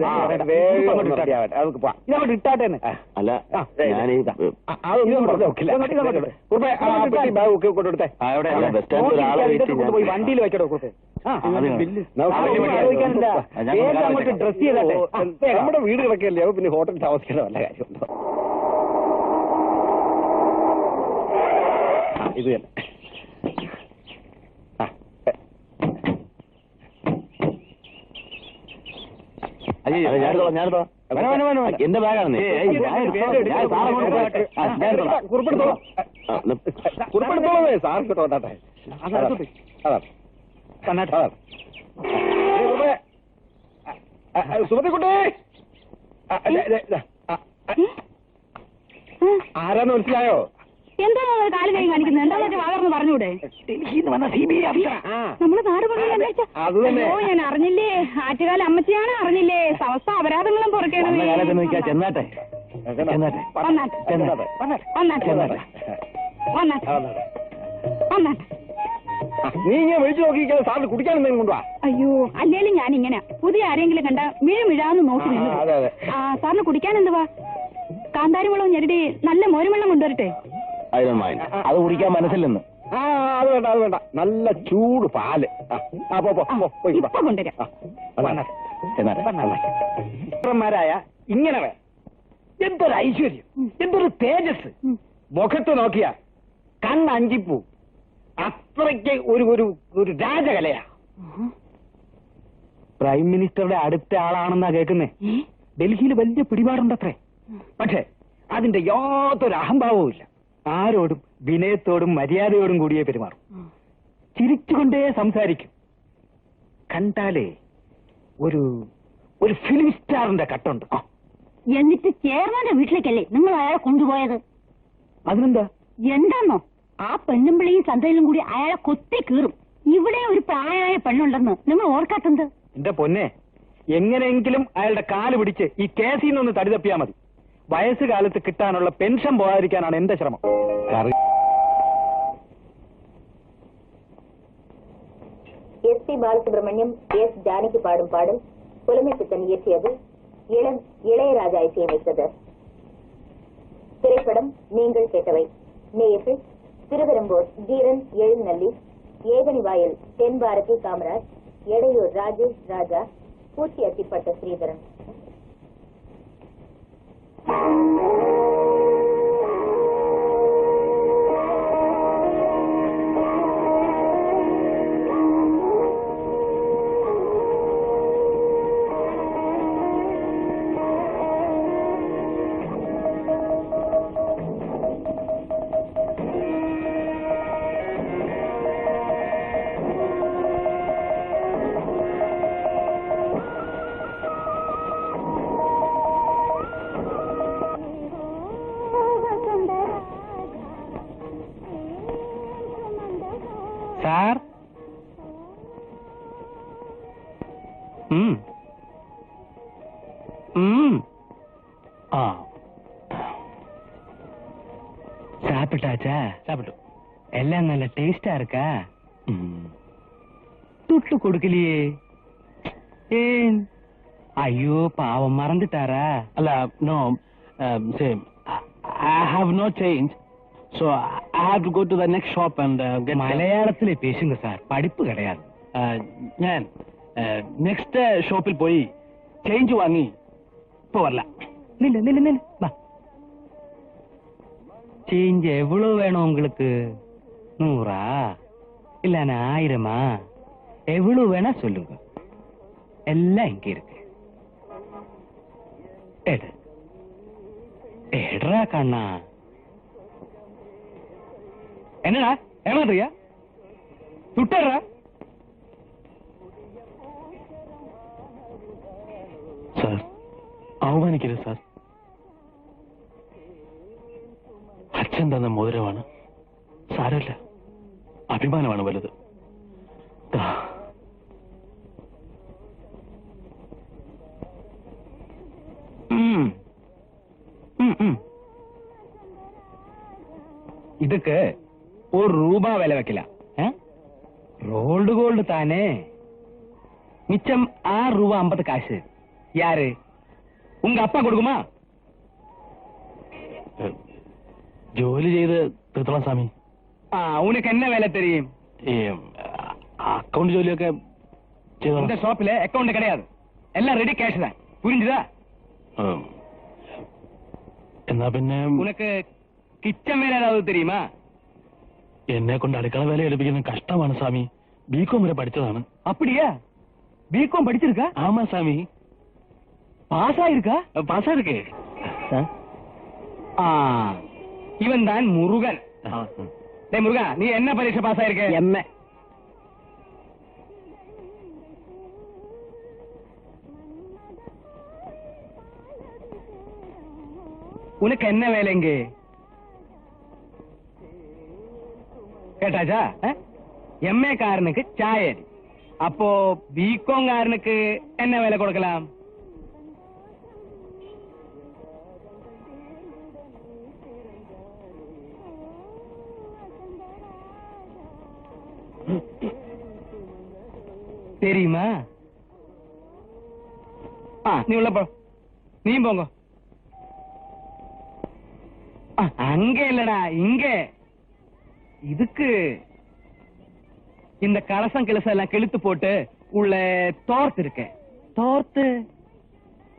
ഇതങ്ങോട്ട് ഇട്ടാട്ടെ. അല്ല, അതൊന്നും പറഞ്ഞു നോക്കില്ല. കൊണ്ടെടുത്തേ. പോയി വണ്ടിയിൽ വെക്കടോ കുറിപ്പ്. അങ്ങോട്ട് ഡ്രസ് ചെയ്തേ. നമ്മുടെ വീട് കിടക്കല്ലേ, പിന്നെ ഹോട്ടലിൽ താമസിക്കേണ്ട വല്ല കാര്യമുണ്ടോ? ഇത് തന്നെ. എന്റെ ബാഗാണ്. കുറിപ്പെടുത്തോളേ സാർ കിട്ടോട്ടെ. സുമതിക്കുട്ടി ആരാന്ന് മനസ്സിലായോ? എന്താ കാല് കൈ കാണിക്കുന്നത്? എന്താ വാകർന്ന് പറഞ്ഞൂടെ? നമ്മള് നാട് അത് തന്നെ. ഓ ഞാൻ അറിഞ്ഞില്ലേ, ആറ്റുകാല അമ്മച്ചിയാണ് അറിഞ്ഞില്ലേ, സമസ്ത അപരാധങ്ങളും പുറക്കേണമേ. ചെന്നാട്ടെ നീ ഇങ്ങനെ വിളിച്ചു നോക്കിയിരിക്കാതെ സാറിന് കുടിക്കാൻ എന്തെങ്കിലും കൊണ്ടുവാ. അയ്യോ അല്ലേലും ഞാൻ ഇങ്ങനെ പുതിയ ആരെങ്കിലും കണ്ട മിഴമിഴാന്ന് നോക്കി നിന്നു. സാറിന് കുടിക്കാൻ എന്തുവാ? കാന്താരിമുളകും ഞെരടി നല്ല മോരുവെള്ളം കൊണ്ടുവരട്ടെ? അത് കുടിക്കാൻ മനസ്സില്ലെന്ന്. അത് വേണ്ട, അത് വേണ്ട. നല്ല ചൂട് പാല്. ഇപ്പൊ കൊണ്ടുവരാം. ായ ഇങ്ങനെ വേ. എന്തൊരു ഐശ്വര്യം, എന്തൊരു തേജസ്. മുഖത്ത് നോക്കിയ കണ്ണഞ്ചിപ്പൂ. അത്രയ്ക്ക് ഒരു ഒരു ഒരു രാജകലയാ. പ്രൈം മിനിസ്റ്ററുടെ അടുത്ത ആളാണെന്നാ കേൾക്കുന്നേ. ഡൽഹിയിൽ വലിയ പിടിപാടുണ്ടത്രേ. പക്ഷേ അതിന്റെ യാതൊരു അഹംഭാവവും ഇല്ല. ആരോടും വിനയത്തോടും മര്യാദയോടും കൂടിയേ പെരുമാറും. ചിരിച്ചുകൊണ്ടേ സംസാരിക്കും. കണ്ടാലേ ഒരു ഒരു ഫിലിം സ്റ്റാറിന്റെ കട്ടുണ്ട്. എന്നിട്ട് ചെയർമാന്റെ വീട്ടിലേക്കല്ലേ നിങ്ങൾ അയാളെ കൊണ്ടുപോയത്? അതിനെന്താ? എന്താന്നോ, ആ പെണ്ണുമ്പിളിയും ചന്തയിലും കൂടി അയാളെ കൊത്തി കീറും. ഇവിടെ ഒരു പ്രായമായ പെണ്ണുണ്ടെന്ന് നിങ്ങൾ ഓർക്കാത്തത്? എന്റെ പൊന്നെ, എങ്ങനെയെങ്കിലും അയാളുടെ കാല് പിടിച്ച് ഈ കേസിൽ നിന്നൊന്ന് തടി തപ്പിയാ മതി. വയസ്സുകാലത്ത് കിട്ടാനുള്ള പെൻഷൻ പോകാതിരിക്കാനാണ് എന്റെ ശ്രമം. எஸ்.பி. பாலசுப்ரமணியம், எஸ். ஜானகி பாடும் பாடல் புலமை சித்தன் இயற்றியது, இளையராஜா இசையமைத்தது. திரைப்படம் நீங்கள் கேட்டவை. நேயர்கள் திருவெரும்பூர் ஜீரன் எழுநல்லி, ஏகனிவாயல் தென் பாரதி காமராஜ், எடையூர் ராஜேஷ் ராஜா, பூச்சி அத்திப்பட்ட ஸ்ரீதரன். സാർ, சாப்பிட்டாச்சா? சாப்பிட்டோம். எல்லாம் நல்ல டேஸ்டா இருக்கா? துட்டு கொடுக்கலையே ஏன்? ஐயோ பாவம், மறந்துட்டாரா? അല്ല, no, same. I have no change, so I have to go to the next shop and get. മലയാളത്തിലെ പേശുങ്ക സാർ, പഠിപ്പ് കിടയാതെ. ഞാൻ നെക്സ്റ്റ് ഷോപ്പിൽ പോയി ചേഞ്ച് വാങ്ങി ഇപ്പൊ വരല. நில்லு நில்லு நில்லு வா. சேஞ்ச் எவ்வளவு வேணும் உங்களுக்கு? 100 இல்ல 1000? எவ்வளவு வேணா சொல்லுங்க, எல்லாம் இங்க இருக்கு. எடு எடுறா கண்ணா. என்னடா ஏமாத்துறியா? சுட்டறா? Sir, അവമാനിക്കരുത് sir. അച്ഛൻ തന്ന മോതിരമാണ്. സാരമില്ല, അഭിമാനമാണ് വലുത്. இதுக்கு ₹1 விலை வைக்கல. ரோல்டு கோல்டு தானே. மிச்சம் ₹6.50 யாரு? உங்க அப்பா கொடுக்குமா? ജോലി ചെയ്ത് തീർത്തോളാം സ്വാമി. உனக்கு என்ன வேலை தெரியும்? ഈ അക്കൗണ്ട് ജോലിയൊക്കെ இந்த ചെയ്തോളാം. ஷாப்ல அக்கவுண்ட் கிடையாது, எல்லாம் ரெடி கேஷ் தான். புரிஞ்சுதா? എന്നാ പിന്നെ உனக்கு கிச்சன் வேலை ஏதாவது தெரியுமா? എന്നെ കൊണ്ട് അടുക്കള വേല എടുപ്പിക്കുന്ന കഷ്ടമാണ് സ്വാമി. ബികോം വരെ പഠിച്ചതാണ്. அப்படியா? பிகாம் படிச்சிருக்கா? ആമാ സ്വാമി. பாஸ் ஆயிருக்கா? പാസ്സാ ഇருக்கு. இவன் தான் முருகன். டேய் முருகா, நீ என்ன பரீட்சை பாஸ் ஆயிருக்க? உனக்கு என்ன வேலைங்க கேட்டாச்சா எம்ஏ காரனுக்கு சாய அடி அப்போ பிகாம் காரனுக்கு என்ன வேலை கொடுக்கலாம் தெரியுமா நீ உள்ள போ நீ போங்க அங்க இல்லடா இங்க இதுக்கு இந்த கலசம் கிளசம் எல்லாம் கிழித்து போட்டு உள்ள தோர்த்து இருக்கு தோர்த்து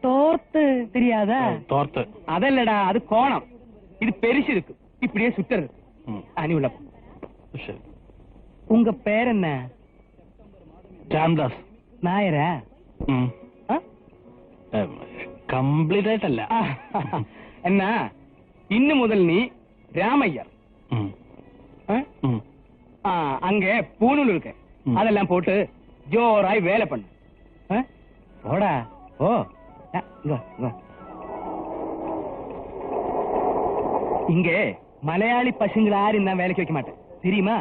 தோர்த்து தெரியாதா തോർത്ത് அதல்லடா அது கோணம் இது பெருசு இருக்கு இப்படியே சுத்துறது நீ உள்ள போ. ശരി உங்க பேர் என்ன രാംദാസ് நாயரா കംപ്ലീറ്റ് ആയിട്ടല്ല என்ன இன்னு முதல் நீ ராமையர் அங்க பூணூல் இருக்கு அதெல்லாம் போட்டு ஜோராய் வேலை பண்ணு போடா ஓ இங்க மலையாளி பசங்களை யாரும் தான் வேலைக்கு வைக்க மாட்டேன் தெரியுமா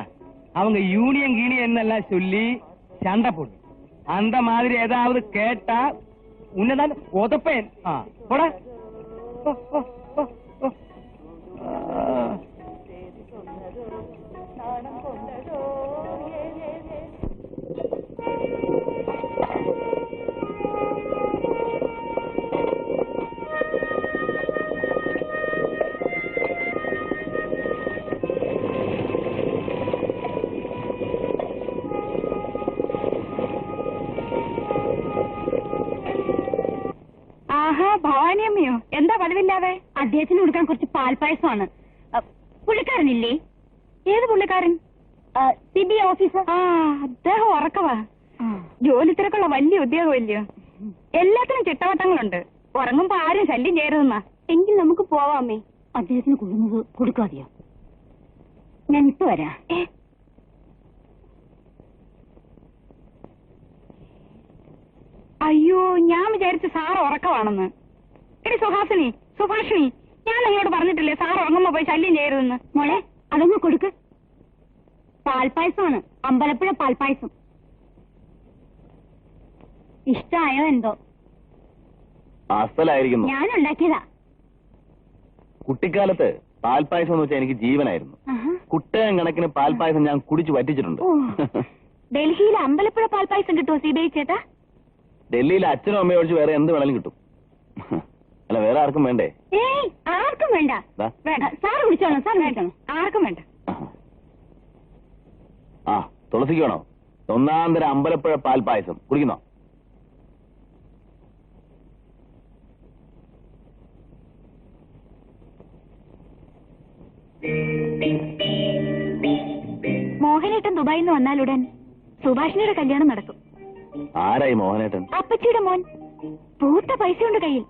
அவங்க யூனியன் கீனியன் எல்லாம் சொல்லி சண்டை போடு அந்த மாதிரி ஏதாவது கேட்டா உன்னதான் உதப்பேன் போடா ആഹാ ഭവാനിയമ്മയോ എന്താ പതിവില്ലാതെ അദ്ദേഹത്തിന് കൊടുക്കാൻ കുറച്ച് പാൽപ്പായസമാണ് പുള്ളിക്കാരനില്ലേ ഏത് പുള്ളിക്കാരൻ CBI ഓഫീസർ ആ അദ്ദേഹം ഉറക്കവാ ജോലി തിരക്കുള്ള വലിയ ഉദ്യോഗമില്ലയോ എല്ലാത്തിനും ചിട്ടവട്ടങ്ങളുണ്ട് ഉറങ്ങുമ്പോ ആരും ശല്യം ചെയ്യരുതെന്നാ എങ്കിൽ നമുക്ക് പോവാമേ അദ്ദേഹത്തിന് കൊടുക്കുന്നത് കൊടുക്കാതെയോ ഞാൻ ഇപ്പൊ വരാം അയ്യോ ഞാൻ വിചാരിച്ചു സാർ ഉറക്കമാണെന്ന് എടി സുഭാഷിണി ഞാൻ നിങ്ങളോട് പറഞ്ഞിട്ടില്ലേ സാർ ഉറങ്ങുമ്പോ പോയി ശല്യം ചെയ്യരുതെന്ന് മോളെ അതൊന്ന് കൊടുക്ക് പാൽപ്പായസമാണ് അമ്പലപ്പുഴ പാൽപ്പായസം ഇഷ്ടായോ എന്തോ അസലായിരിക്കുന്നു ഞാൻ ഉണ്ടാക്കിയതാ കുട്ടിക്കാലത്ത് പാൽപ്പായസം എന്ന് വെച്ചാൽ എനിക്ക് ജീവനായിരുന്നു കുട്ടയം കണക്കിന് പാൽപ്പായസം ഞാൻ കുടിച്ചു വറ്റിച്ചിട്ടുണ്ട് ഡൽഹിയിൽ അമ്പലപ്പുഴ പാൽപ്പായസം കിട്ടുമോ CBI ചേട്ടാ ഡൽഹിയിലെ അച്ഛനും അമ്മയും ഒഴിച്ച് വേറെ എന്ത് വേണേലും കിട്ടും അല്ല വേറെ ആർക്കും വേണ്ടേ ഏയ് ആർക്കും വേണ്ട വേണ്ട സാർ കുടിച്ചോളൂ സാർ കഴിക്കണം ആർക്കും വേണ്ട ആ തുളസിക്ക് വേണോ ഒന്നാന്തര അമ്പലപ്പുഴ പാൽപ്പായസം കുടിക്കുന്നോ മോഹനേട്ടൻ ദുബായിൽ നിന്ന് വന്നാലുടൻ സുഭാഷിനിയുടെ കല്യാണം നടക്കും ആരായി മോഹനേട്ടൻ അപ്പച്ചിയുടെ മോൻ പൂത്ത പൈസയുണ്ട് കയ്യിൽ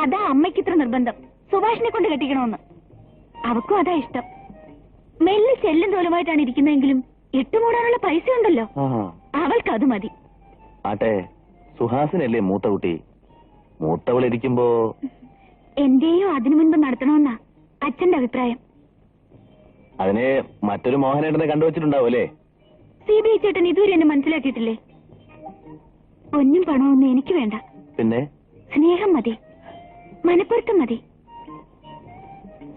അതാ അമ്മയ്ക്ക് ഇത്ര നിർബന്ധം സുഭാഷിനെ കൊണ്ട് കെട്ടിക്കണമെന്ന് അവക്കും അതാ ഇഷ്ടം മെല്ലെ ചെല്ലും തോലുമായിട്ടാണ് ഇരിക്കുന്നതെങ്കിലും ഇട്ടുമൂടാനുള്ള പൈസ ഉണ്ടല്ലോ അവൾക്ക് അത് മതി ആട്ടെ സുഹാസിനല്ലേ മൂത്ത കുട്ടി മൂത്തവളിരിക്കുമ്പോ എന്റെയും അതിനു മുൻപ് നടത്തണമെന്നാ അച്ഛന്റെ അഭിപ്രായം അതിനെ മറ്റൊരു മോഹനേട്ടനെ കണ്ടുവച്ചിട്ടുണ്ടാവും അല്ലേ CBI ചേട്ടൻ ഇതുവരെ എന്നെ മനസ്സിലാക്കിയിട്ടില്ലേ പൊന്നും പണമൊന്നും എനിക്ക് വേണ്ട പിന്നെ സ്നേഹം മതി മനപ്പൊരുത്തം മതി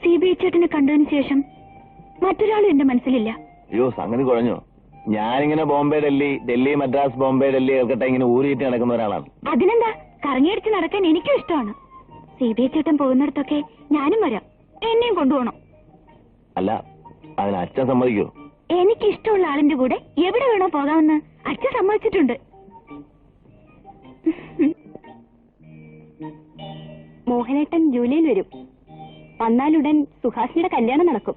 CBI ചേട്ടനെ കണ്ടതിന് ശേഷം മറ്റൊരാളും എന്റെ മനസ്സിലില്ല അയ്യോ സംഗതി കുഴഞ്ഞു ഞാനിങ്ങനെ ബോംബെ ഡൽഹി മദ്രാസ് ബോംബെ ഡൽഹി കേൾക്കട്ടെ ഇങ്ങനെ ഊരിയിട്ട് നടക്കുന്ന ഒരാളാണ് അതിനെന്താ കറങ്ങിയടിച്ച് നടക്കാൻ എനിക്കും ഇഷ്ടമാണ് CBI ചേട്ടൻ പോകുന്നിടത്തൊക്കെ ഞാനും വരാം എന്നെയും കൊണ്ടുപോകണം അല്ല അതിന് അച്ഛൻ സമ്മതിക്കോ എനിക്കിഷ്ടമുള്ള ആളിന്റെ കൂടെ എവിടെ വേണോ പോകാമെന്ന് അച്ഛൻ സമ്മതിച്ചിട്ടുണ്ട് മോഹനേട്ടൻ ജൂലൈയിൽ വരും വന്നാലുടൻ സുഹാസിനിയുടെ കല്യാണം നടക്കും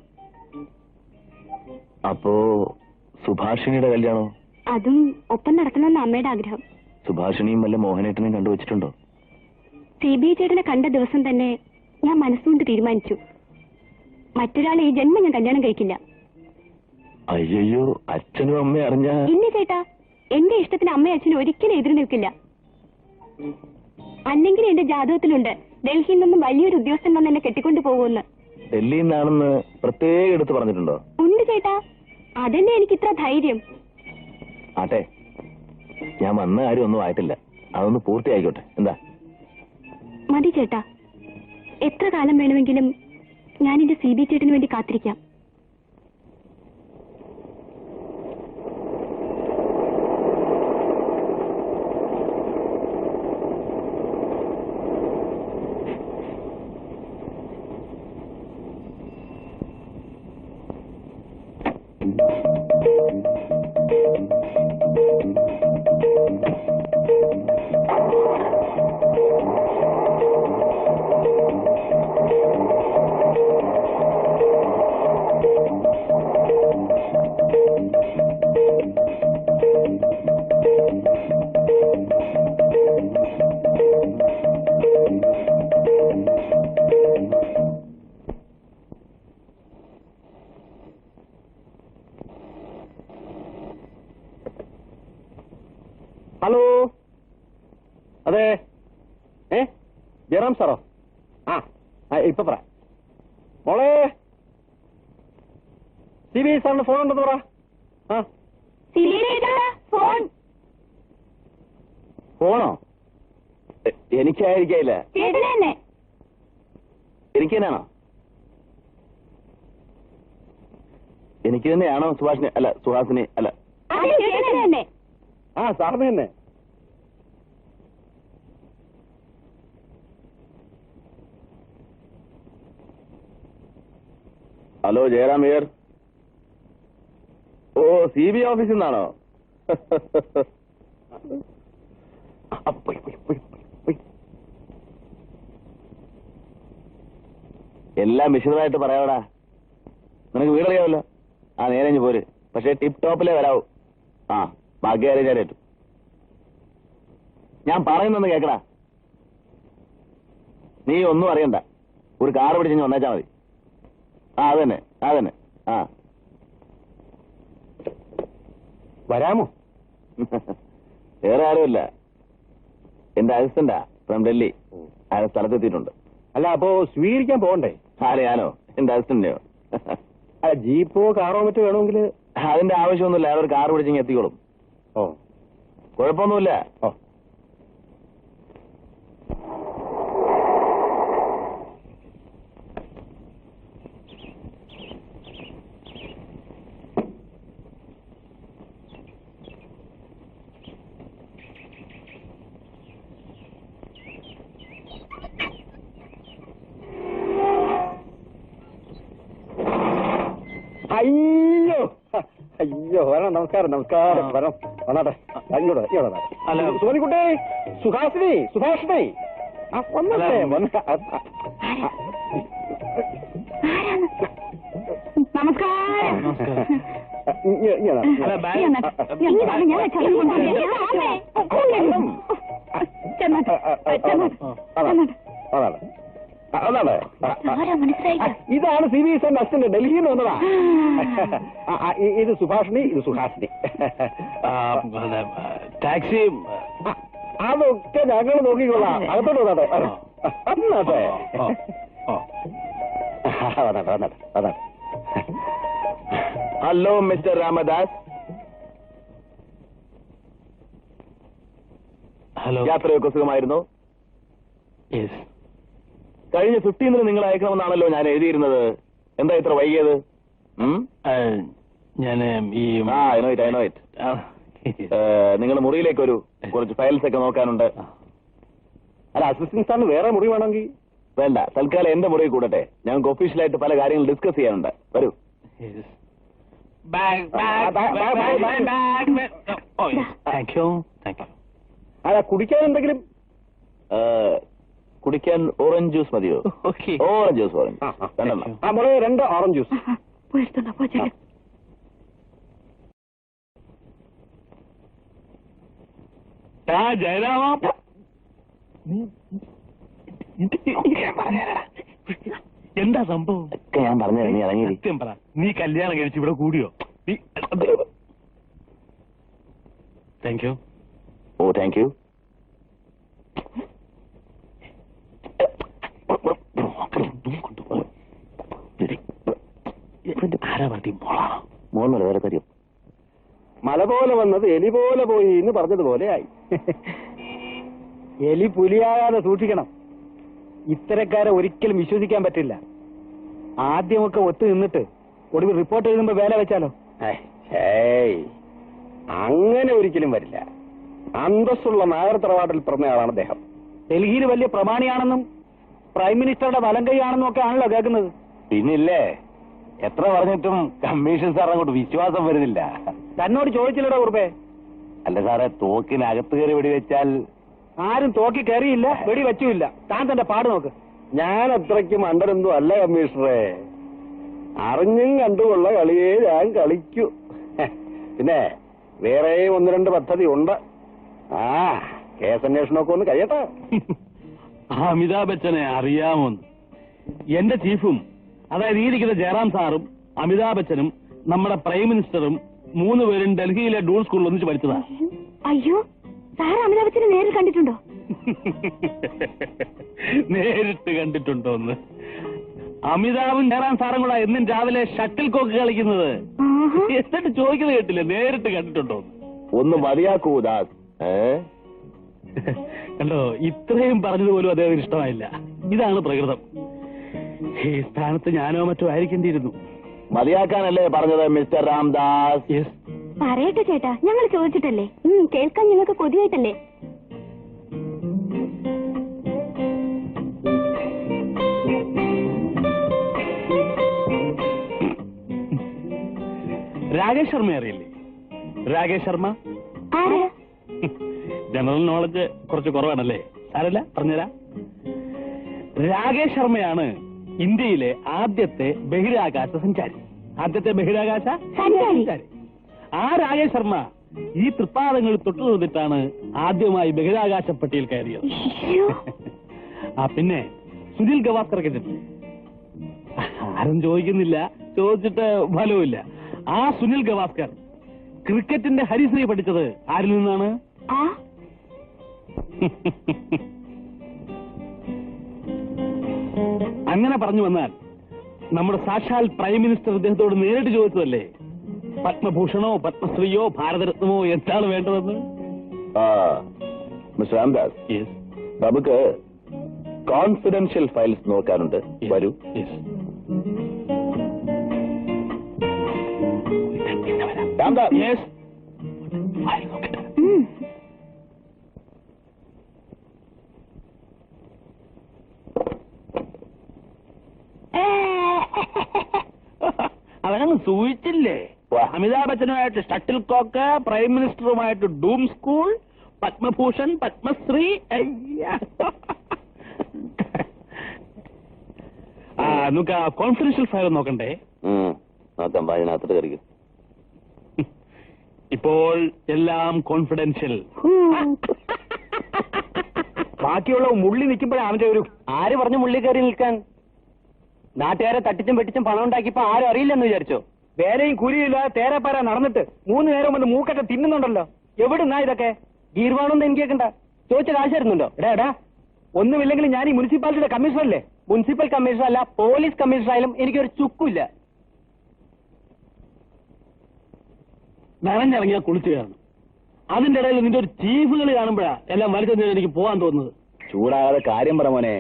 അപ്പോ സുഭാഷിണിയുടെ കല്യാണം അതും ഒപ്പം നടത്തണമെന്ന് അമ്മയുടെ ആഗ്രഹം സുഭാഷിണിയും വല്ല മോഹനേട്ടനെയും കണ്ടുവച്ചിട്ടുണ്ടോ CBI ചേട്ടനെ കണ്ട ദിവസം തന്നെ ഞാൻ മനസ്സുകൊണ്ട് തീരുമാനിച്ചു മറ്റൊരാളെ ഈ ജന്മം ഞാൻ കല്യാണം കഴിക്കില്ല അയ്യോ അച്ഛനും അമ്മയും അറിഞ്ഞ ഇല്ല ചേട്ടാ എന്റെ ഇഷ്ടത്തിന് അമ്മയും അച്ഛനും ഒരിക്കലും എതിര് നിൽക്കില്ല അല്ലെങ്കിൽ എന്റെ ജാതകത്തിലുണ്ട് ഡൽഹിയിൽ നിന്നും വലിയൊരു ഉദ്യോഗസ്ഥൻ വന്ന് എന്നെ കെട്ടിക്കൊണ്ടു പോകുമെന്ന്. ഡൽഹിയിൽ നിന്നാണെന്ന് പ്രത്യേകം എടുത്ത് പറഞ്ഞിട്ടുണ്ടോ? ഉണ്ട് ചേട്ടാ, അതന്നെ എനിക്ക് ഇത്ര ധൈര്യം. ആട്ടെ, ഞാൻ വന്ന കാര്യം ഒന്നും ആയിട്ടില്ല, അതൊന്ന് പൂർത്തിയായിക്കോട്ടെ. എന്താ? മതി ചേട്ടാ, എത്ര കാലം വേണമെങ്കിലും ഞാൻ എന്റെ CB ചേട്ടന് വേണ്ടി കാത്തിരിക്കാം. ഹലോ, അതെ, ജയറാം സാറോ? ഇപ്പൊ പറ മോളെ. CB സാറിന് ഫോൺ ഉണ്ടെന്ന് പറ. ഫോണോ? എനിക്കായിരിക്കില്ല. എനിക്ക് തന്നെയാണോ? എനിക്ക് തന്നെയാണോ? സുഭാഷിനെ അല്ല, സുഹാസിനെ അല്ല. സാറിന് തന്നെ. Hello, Jayaram here. Oh, CB ഓഫീസിൽ നിന്നാണോ? എല്ലാം വിശദമായിട്ട് പറയാവടാ. നിനക്ക് വീടറിയാവല്ലോ. നേരെ പോര്, പക്ഷെ ടിപ്പ് ടോപ്പിലേ വരാവൂ. ബാക്കി കാര്യം ഞാൻ ഏറ്റു. ഞാൻ പറയുന്നൊന്ന് കേക്കടാ. നീ ഒന്നും അറിയണ്ട, ഒരു കാർ പിടിച്ച് വന്നേച്ചാ മതി. അതന്നെ അതന്നെ. വരാമോ? വേറെ ആരുമില്ല, എന്റെ അസിസ്റ്റന്റാ ഫ്രം ഡൽഹി. അയാൾ സ്ഥലത്തെത്തിയിട്ടുണ്ട്. അല്ല, അപ്പോ സ്വീകരിക്കാൻ പോകണ്ടേ? ഞാനോ എന്റെ അസിസ്റ്റന്റെയോ? ജീപ്പോ കാറോ മറ്റോ വേണമെങ്കിൽ. അതിന്റെ ആവശ്യമൊന്നുമില്ല, അവർ കാർ പിടിച്ചെങ്കിൽ എത്തിക്കോളും. കുഴപ്പമൊന്നുമില്ല. അയ്യോ അയ്യോ, വരണം. നമസ്കാരം നമസ്കാരം. വരണം, വന്നാട്ടെ. ഇങ്ങോട്ട് സോനിക്കുട്ടി, സുഹാസിനി, സുഭാഷിണി. വന്നേ നമസ്കാരം. ഇതാണ് CB സാറിന്റെ അസിസ്റ്റന്റ്, ഡൽഹിയിൽ നിന്ന് വന്നതാ. ഇത് സുഭാഷിണി, ഇത് സുഹാസിനി. ടാക്സി അതൊക്കെ ഞങ്ങൾ നോക്കിക്കൊള്ളാം. അകത്തോട്ട് വന്നാട്ടെ. Hello mister Ramadas. ഹലോ. യാത്രയൊക്കെ സുഖമായിരുന്നു? കഴിഞ്ഞ 15 നിങ്ങൾ അയക്കണമെന്നാണല്ലോ ഞാൻ എഴുതിയിരുന്നത്. എന്താ ഇത്ര വൈകിയത്? ഞാൻ നിങ്ങൾ മുറിയിലേക്ക് വരൂ, കുറച്ച് ഫയൽസ് ഒക്കെ നോക്കാനുണ്ട്. അല്ല, അസിസ്റ്റന്റ് സാറിന് വേറെ മുറി വേണമെങ്കിൽ. വേണ്ട, തൽക്കാലം എന്റെ മുറിയിൽ കൂടട്ടെ. ഞങ്ങൾക്ക് ഒഫീഷ്യലായിട്ട് പല കാര്യങ്ങൾ ഡിസ്കസ് ചെയ്യാനുണ്ട്. വരൂ. അല്ല, കുടിക്കാൻ എന്തെങ്കിലും? കുടിക്കാൻ ഓറഞ്ച് ജ്യൂസ് മതിയോ? Orange juice. ഓറഞ്ച് മോളെ 2 ഓറഞ്ച് ജ്യൂസ്. ജയരാമ, എന്താ സംഭവം? ഒക്കെ ഞാൻ പറഞ്ഞു. നീ ഇറങ്ങി. സത്യം പറ, നീ കല്യാണം കഴിച്ച് ഇവിടെ കൂടിയോ? Thank you. Oh, thank you. മോളാണോ വേറെ കാര്യം? മല പോലെ വന്നത് എലി പോലെ പോയി എന്ന് പറഞ്ഞതുപോലെ ആയി. എലി പുലിയാകാതെ സൂക്ഷിക്കണം. ഇത്തരക്കാരെ ഒരിക്കലും വിശ്വസിക്കാൻ പറ്റില്ല. ആദ്യമൊക്കെ ഒത്തു നിന്നിട്ട് ഒടുവിൽ റിപ്പോർട്ട് എഴുതുമ്പോ വേല വെച്ചാലോ? ഏയ്, അങ്ങനെ ഒരിക്കലും വരില്ല. അന്തസ്സുള്ള നായർ തറവാട്ടിൽ പിറന്നയാളാണ് അദ്ദേഹം. ഡൽഹിയിൽ വലിയ പ്രമാണിയാണെന്നും പ്രൈം മിനിസ്റ്ററുടെ വലം കൈയാണെന്നും ഒക്കെ ആണല്ലോ കേൾക്കുന്നത്. പിന്നില്ലേ, എത്ര പറഞ്ഞിട്ടും കമ്മീഷൻ സാർ അങ്ങോട്ട് വിശ്വാസം വരുന്നില്ല. തന്നോട് ചോദിച്ചില്ലടോ കുറുപ്പേ? അല്ല സാറേ, തോക്കിനകത്ത് കയറി വെടിവെച്ചാൽ ആരും തോക്കി കയറിയില്ല, വെടി വെച്ചുമില്ല. താൻ തന്റെ പാട് നോക്ക്. ഞാൻ അത്രയ്ക്ക് മണ്ടനൊന്നും അല്ല കമ്മീഷണറെ. അറിഞ്ഞും കണ്ടുമുള്ള കളിയേ ഞാൻ കളിക്കൂ. പിന്നെ വേറെ 1-2 പദ്ധതി ഉണ്ട്. കേസന്വേഷണമൊക്കെ ഒന്ന് കഴിയട്ടെ. അമിതാഭ് ബച്ചനെ അറിയാമോന്ന്? എന്റെ ചീഫും, അതായത് ഈ ഇരിക്കുന്ന ജയറാം സാറും അമിതാഭ് ബച്ചനും നമ്മുടെ പ്രൈം മിനിസ്റ്ററും 3 പേരും ഡൽഹിയിലെ ഡൂൺ സ്കൂളിൽ ഒന്നിച്ച് പഠിച്ചതാ. അയ്യോ, സാർ അമിതാഭ് ബച്ചനെ നേരിൽ കണ്ടിട്ടുണ്ടോ? നേരിട്ട് കണ്ടിട്ടുണ്ടോന്ന്? അമിതാഭും ജയറാം സാറും കൂടെ എന്നും രാവിലെ ഷട്ടിൽ കോക്ക് കളിക്കുന്നത്. എന്നിട്ട് ചോദിക്കുന്നത് കേട്ടില്ലേ, നേരിട്ട് കണ്ടിട്ടുണ്ടോ? ഒന്ന് മതിയാക്കൂ ദാസ്. കണ്ടോ, ഇത്രയും പറഞ്ഞതുപോലും അദ്ദേഹത്തിന് ഇഷ്ടമായില്ല. ഇതാണ് പ്രകൃതം. ഈ സ്ഥാനത്ത് ഞാനോ മറ്റോ ആയിരിക്കേണ്ടിയിരുന്നു. മതിയാക്കാനല്ലേ പറഞ്ഞത് മിസ്റ്റർ രാംദാസ്? യെസ്. പറയട്ടെ ചേട്ടാ, ഞങ്ങൾ ചോദിച്ചിട്ടല്ലേ. കേൾക്കാൻ ഞങ്ങൾക്ക് കൊതിയായിട്ടല്ലേ. രാകേഷ് ശർമ്മ അറിയില്ലേ? രാകേഷ് ശർമ്മ ജനറൽ നോളജ് കുറച്ച് കുറവാണല്ലേ? സാരല്ല, പറഞ്ഞുതരാം. രാകേഷ് ശർമ്മയാണ് ഇന്ത്യയിലെ ആദ്യത്തെ ബഹിരാകാശ സഞ്ചാരി. ആ രാകേഷ് ശർമ്മ ഈ തൃപ്പാദങ്ങളിൽ തൊട്ടു നിന്നിട്ടാണ് ആദ്യമായി ബഹിരാകാശ പട്ടിയിൽ കയറിയത്. പിന്നെ സുനിൽ ഗവാസ്കർ കേട്ടിട്ടില്ലേ? ആരും ചോദിക്കുന്നില്ല, ചോദിച്ചിട്ട് ഫലവുമില്ല. ആ സുനിൽ ഗവാസ്കർ ക്രിക്കറ്റിന്റെ ഹരിശ്രീ പഠിച്ചത് ആരിൽ നിന്നാണ്? അങ്ങനെ പറഞ്ഞു വന്നാൽ നമ്മുടെ സാക്ഷാൽ പ്രൈം മിനിസ്റ്റർ അദ്ദേഹത്തോട് നേരിട്ട് ചോദിച്ചതല്ലേ, പത്മഭൂഷണോ പത്മശ്രീയോ ഭാരതരത്നമോ എന്താണ് വേണ്ടതെന്ന്? മിസ്റ്റർ രാംദാസ്, നമുക്ക് കോൺഫിഡൻഷ്യൽ ഫയൽസ് നോക്കാനുണ്ട്. വരൂ. രാംദാസ്, അവനങ്ങ് സൂചിച്ചില്ലേ? അമിതാഭ് ബച്ചനുമായിട്ട് ഷട്ടിൽ കോക്ക്, പ്രൈം മിനിസ്റ്ററുമായിട്ട് ഡൂം സ്കൂൾ, പത്മഭൂഷൺ, പത്മശ്രീ. നമുക്ക് ആ കോൺഫിഡൻഷ്യൽ ഫയൽ നോക്കണ്ടേ? നോക്കാം, അതിനകത്തോട്ട് കയറിക്കും. ഇപ്പോൾ എല്ലാം കോൺഫിഡൻഷ്യൽ. ബാക്കിയുള്ള മുള്ളി നിൽക്കുമ്പോഴാണ് അവന്റെ ഒരു. ആര് പറഞ്ഞു മുള്ളി കയറി നിൽക്കാൻ? നാട്ടുകാരെ തട്ടിച്ചും വെട്ടിച്ചും പണം ഉണ്ടാക്കിയപ്പോ ആരും അറിയില്ലെന്ന് വിചാരിച്ചോ? വേലയും കൂലിയില്ലാതെ തേരപ്പാര നടന്നിട്ട് 3 നേരം വന്ന് മൂക്കറ്റ തിന്നുന്നുണ്ടല്ലോ. എവിടുന്നാ ഇതൊക്കെ? ഗീർവാണൊന്നും എനിക്ക് കേൾക്കണ്ട. ചോദിച്ച കാശ് തരുന്നുണ്ടോ? എടാ, ഒന്നുമില്ലെങ്കിൽ ഞാൻ ഈ മുനിസിപ്പാലിറ്റിയുടെ കമ്മീഷണറല്ലേ? മുനിസിപ്പൽ കമ്മീഷണർ അല്ല, പോലീസ് കമ്മീഷണർ ആയാലും എനിക്കൊരു ചുക്കില്ല. നനഞ്ഞിറങ്ങിയാൽ കുളിച്ചു കയറണം. അതിന്റെ ഇടയിൽ നിന്റെ ഒരു ചീഫുകൾ കാണുമ്പോഴാ എല്ലാം വലിച്ചെന്ന് എനിക്ക് പോകാൻ തോന്നുന്നത്. ചൂടാകാതെ കാര്യം പറ മോനെ.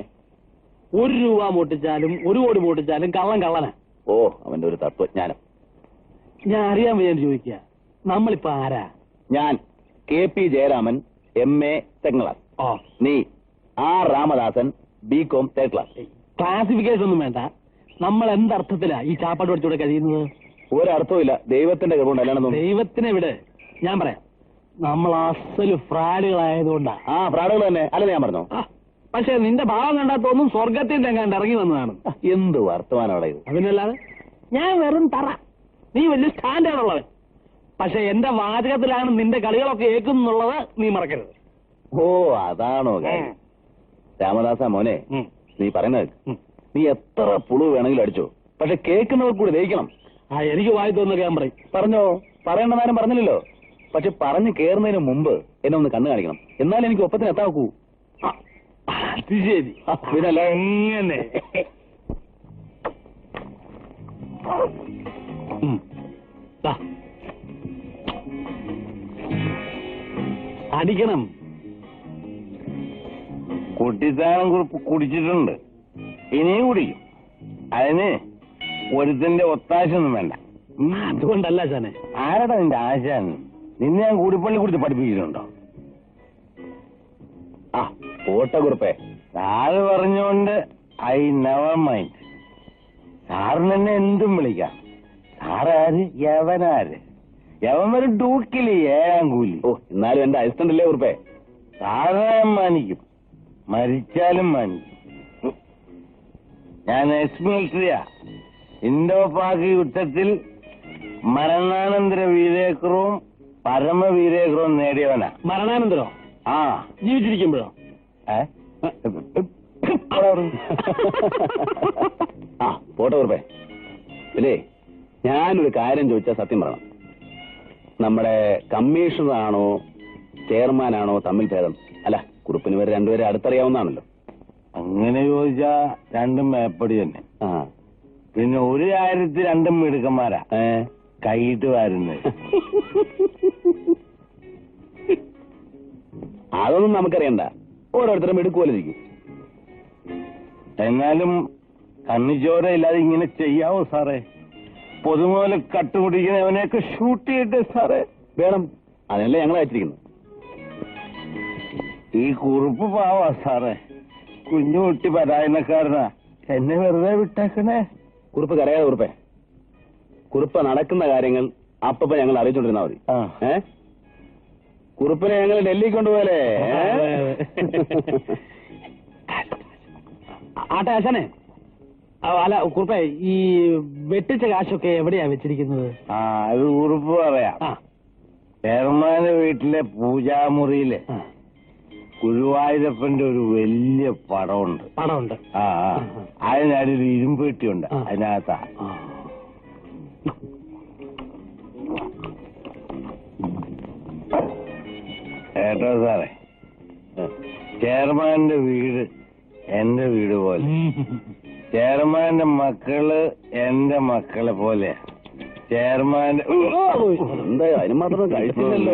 1 രൂപ മോട്ടിച്ചാലും 1 കോടി മോട്ടിച്ചാലും കള്ളൻ കള്ളനാ. ഓ, അവന്റെ ഒരു തത്വജ്ഞാനം. ഞാൻ അറിയാൻ വയ്യാൻ ചോദിക്കുക, നമ്മളിപ്പോ ആരാ? ഞാൻ KP Jayaraman, MA second class. നീ R Ramadasan, BCom third class. Classification ഒന്നും വേണ്ട. നമ്മൾ എന്തർത്ഥത്തിലാ ഈ ചാപ്പാട് പഠിച്ചൂടെ കഴിയുന്നത്? ഒരർത്ഥമില്ല. ദൈവത്തിന്റെ കൃപ കൊണ്ട് അല്ലാണെന്നും. ദൈവത്തിനെ വിട്, ഞാൻ പറയാം. നമ്മൾ അസല് ഫ്രാഡുകളായതുകൊണ്ടാ. ഫ്രാഡുകൾ തന്നെ അല്ല, ഞാൻ പറഞ്ഞോ. പക്ഷെ നിന്റെ ഭാവം കണ്ടാ തോന്നും സ്വർഗത്തിൽ തെങ്ങാണ്ട് ഇറങ്ങി വന്നതാണ്. എന്ത് വർത്തമാനമാണ് ഇത്? അതിനല്ലാതെ ഞാൻ വെറും തറ, നീ വലിയ സ്റ്റാൻഡേർഡുള്ളവൻ. പക്ഷെ എന്റെ വാചകത്തിലാണ് നിന്റെ കളികളൊക്കെ ഏക്കുന്നുള്ളത് നീ മറക്കരുത്. ഓ, അതാണോ കാര്യം? രാമദാസ മോനെ, നീ പറയുന്നത് നീ എത്ര പുളു വേണമെങ്കിലും അടിച്ചോ, പക്ഷെ കേൾക്കുന്നവർ കൂടി ദഹിക്കണം. എനിക്ക് വായി തോന്നുന്ന ഞാൻ പറയും. പറഞ്ഞോ, പറയേണ്ടതാരും പറഞ്ഞില്ലല്ലോ. പക്ഷെ പറഞ്ഞു കേറുന്നതിന് മുമ്പ് എന്നെ ഒന്ന് കണ്ണു കാണിക്കണം, എന്നാലും എനിക്ക് ഒപ്പത്തിന് എത്താക്കൂ. അത് ശരി. പിന്നല്ല എങ്ങനെ? അടിക്കണം. കുട്ടിത്താനം കുറിപ്പ് കുടിച്ചിട്ടുണ്ട്, ഇനിയും കുടിക്കും. അതിന് ഒരുത്തിന്റെ ഒത്താശൊന്നും വേണ്ട. അതുകൊണ്ടല്ല ആശാനെ. ആരടാ നിന്റെ ആശാൻ? നിന്നെ ഞാൻ കൂടിപ്പള്ളി കൊടുത്ത് പഠിപ്പിച്ചിട്ടുണ്ടോ? ആ പോട്ടെ കുറിപ്പേ. സാറ് പറഞ്ഞോണ്ട് ഐ നെവർ മൈൻഡ്. സാറിന് എന്നെ എന്തും വിളിക്കാം. സാറാര്? യവനാര്? യവൻ ഒരു ഡൂക്കില് 7-ാം കൂലി. ഓ, എന്നാലും എന്റെ അസിസ്റ്റന്റ് അല്ലേ കുറിപ്പേ. സാറിനെ മാനിക്കും, മരിച്ചാലും മാനിക്കും. ഞാൻ എക്സ് മിലിറ്ററിയാ. ഇൻഡോ പാക് യുദ്ധത്തിൽ മരണാനന്തര വീരേക്രവും പരമവീരേക്രവും നേടിയവനാ. മരണാനന്തരോ? ആ. ജീവിച്ചിരിക്കുമ്പോഴോ? ആ പോട്ടെ കുറിപ്പേ. ഇല്ലേ, ഞാനൊരു കാര്യം ചോദിച്ചാൽ സത്യം പറയണം. നമ്മുടെ കമ്മീഷണറാണോ ചെയർമാനാണോ തമ്മിൽ ഭേദം? അല്ല, കുറിപ്പിന് വരെ രണ്ടുപേരെ അടുത്തറിയാവുന്നതാണല്ലോ. അങ്ങനെ ചോദിച്ചാ രണ്ടും മേപ്പടി തന്നെ. ആ പിന്നെ ഒരു കാര്യത്തിൽ രണ്ടും മിടുക്കന്മാരാ. കൈയിട്ട് വരുന്നത്. അതൊന്നും നമുക്കറിയണ്ട, ഓരോരുത്തരും എടുക്കുമല്ലോ. എന്നാലും കണ്ണിച്ചോര ഇല്ലാതെ ഇങ്ങനെ ചെയ്യാവോ സാറേ? പൊതുമോലെ കട്ടുമുടിക്കുന്നവനെയൊക്കെ ഷൂട്ട് ചെയ്തിട്ട് സാറേ വേണം. അതിനല്ലേ ഞങ്ങൾ അയച്ചിരിക്കുന്നു. ഈ കുറിപ്പ് പാവാ സാറേ, കുഞ്ഞുകുട്ടി പരായണക്കാരനാ. എന്നെ വെറുതെ വിട്ടേക്കണേ. കുറിപ്പ് കരയാതെ കുറിപ്പേ. കുറിപ്പ് നടക്കുന്ന കാര്യങ്ങൾ അപ്പ ഞങ്ങൾ അറിയിച്ചോണ്ടിരുന്നാ മതി. കുറിപ്പിനെ ഞങ്ങൾ ഡൽഹി കൊണ്ടുപോയല്ലേ? ആട്ടെ ആശാനെ, അല്ല കുറിപ്പേ, ഈ വെട്ടിച്ച കാശൊക്കെ എവിടെയാ വെച്ചിരിക്കുന്നത്? അത് കുറിപ്പ് പറയാം. ചെയർമാന്റെ വീട്ടിലെ പൂജാമുറിയില് ഗുരുവായൂരപ്പന്റെ ഒരു വലിയ പടമുണ്ട്. അതിനൊരു ഇരുമ്പ് പെട്ടിയുണ്ട്, അതിനകത്താ. കേട്ടോ സാറേ, ചെയർമാന്റെ വീട് എന്റെ വീട് പോലെ, ചെയർമാന്റെ മക്കള് എന്റെ മക്കളെ പോലെ. ചെയർമാന്റെ എന്താ അതിന് മാത്രം കഴിച്ചില്ലല്ലോ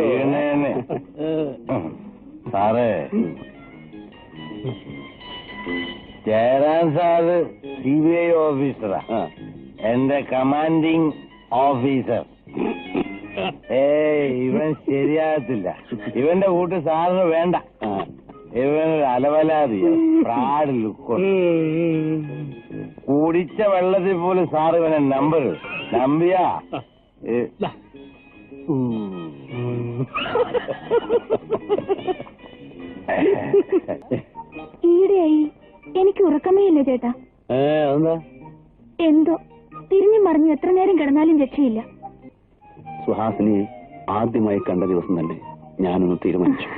സാറേ. ജയറാം സാറ് CBI ഓഫീസറാ, എന്റെ കമാൻഡിങ് ഓഫീസർ. ഇവൻ ശരിയാകത്തില്ല. ഇവന്റെ കൂട്ട് സാറിന് വേണ്ട. ഇവനൊരു അലവലാതിയ പ്രാട് ലുക്കുണ്ട്. കുടിച്ച വെള്ളത്തിൽ പോലും സാർ ഇവനെ നമ്പിയാ. ഈടെയായി എനിക്ക് ഉറക്കമേ ഇല്ല ചേട്ടാ. എന്തോ തിരിഞ്ഞു മറിഞ്ഞു എത്ര നേരം കിടന്നാലും രക്ഷയില്ല. സുഹാസിനി ആദ്യമായി കണ്ട ദിവസം തന്നെ ഞാനൊന്ന് തീരുമാനിച്ചു.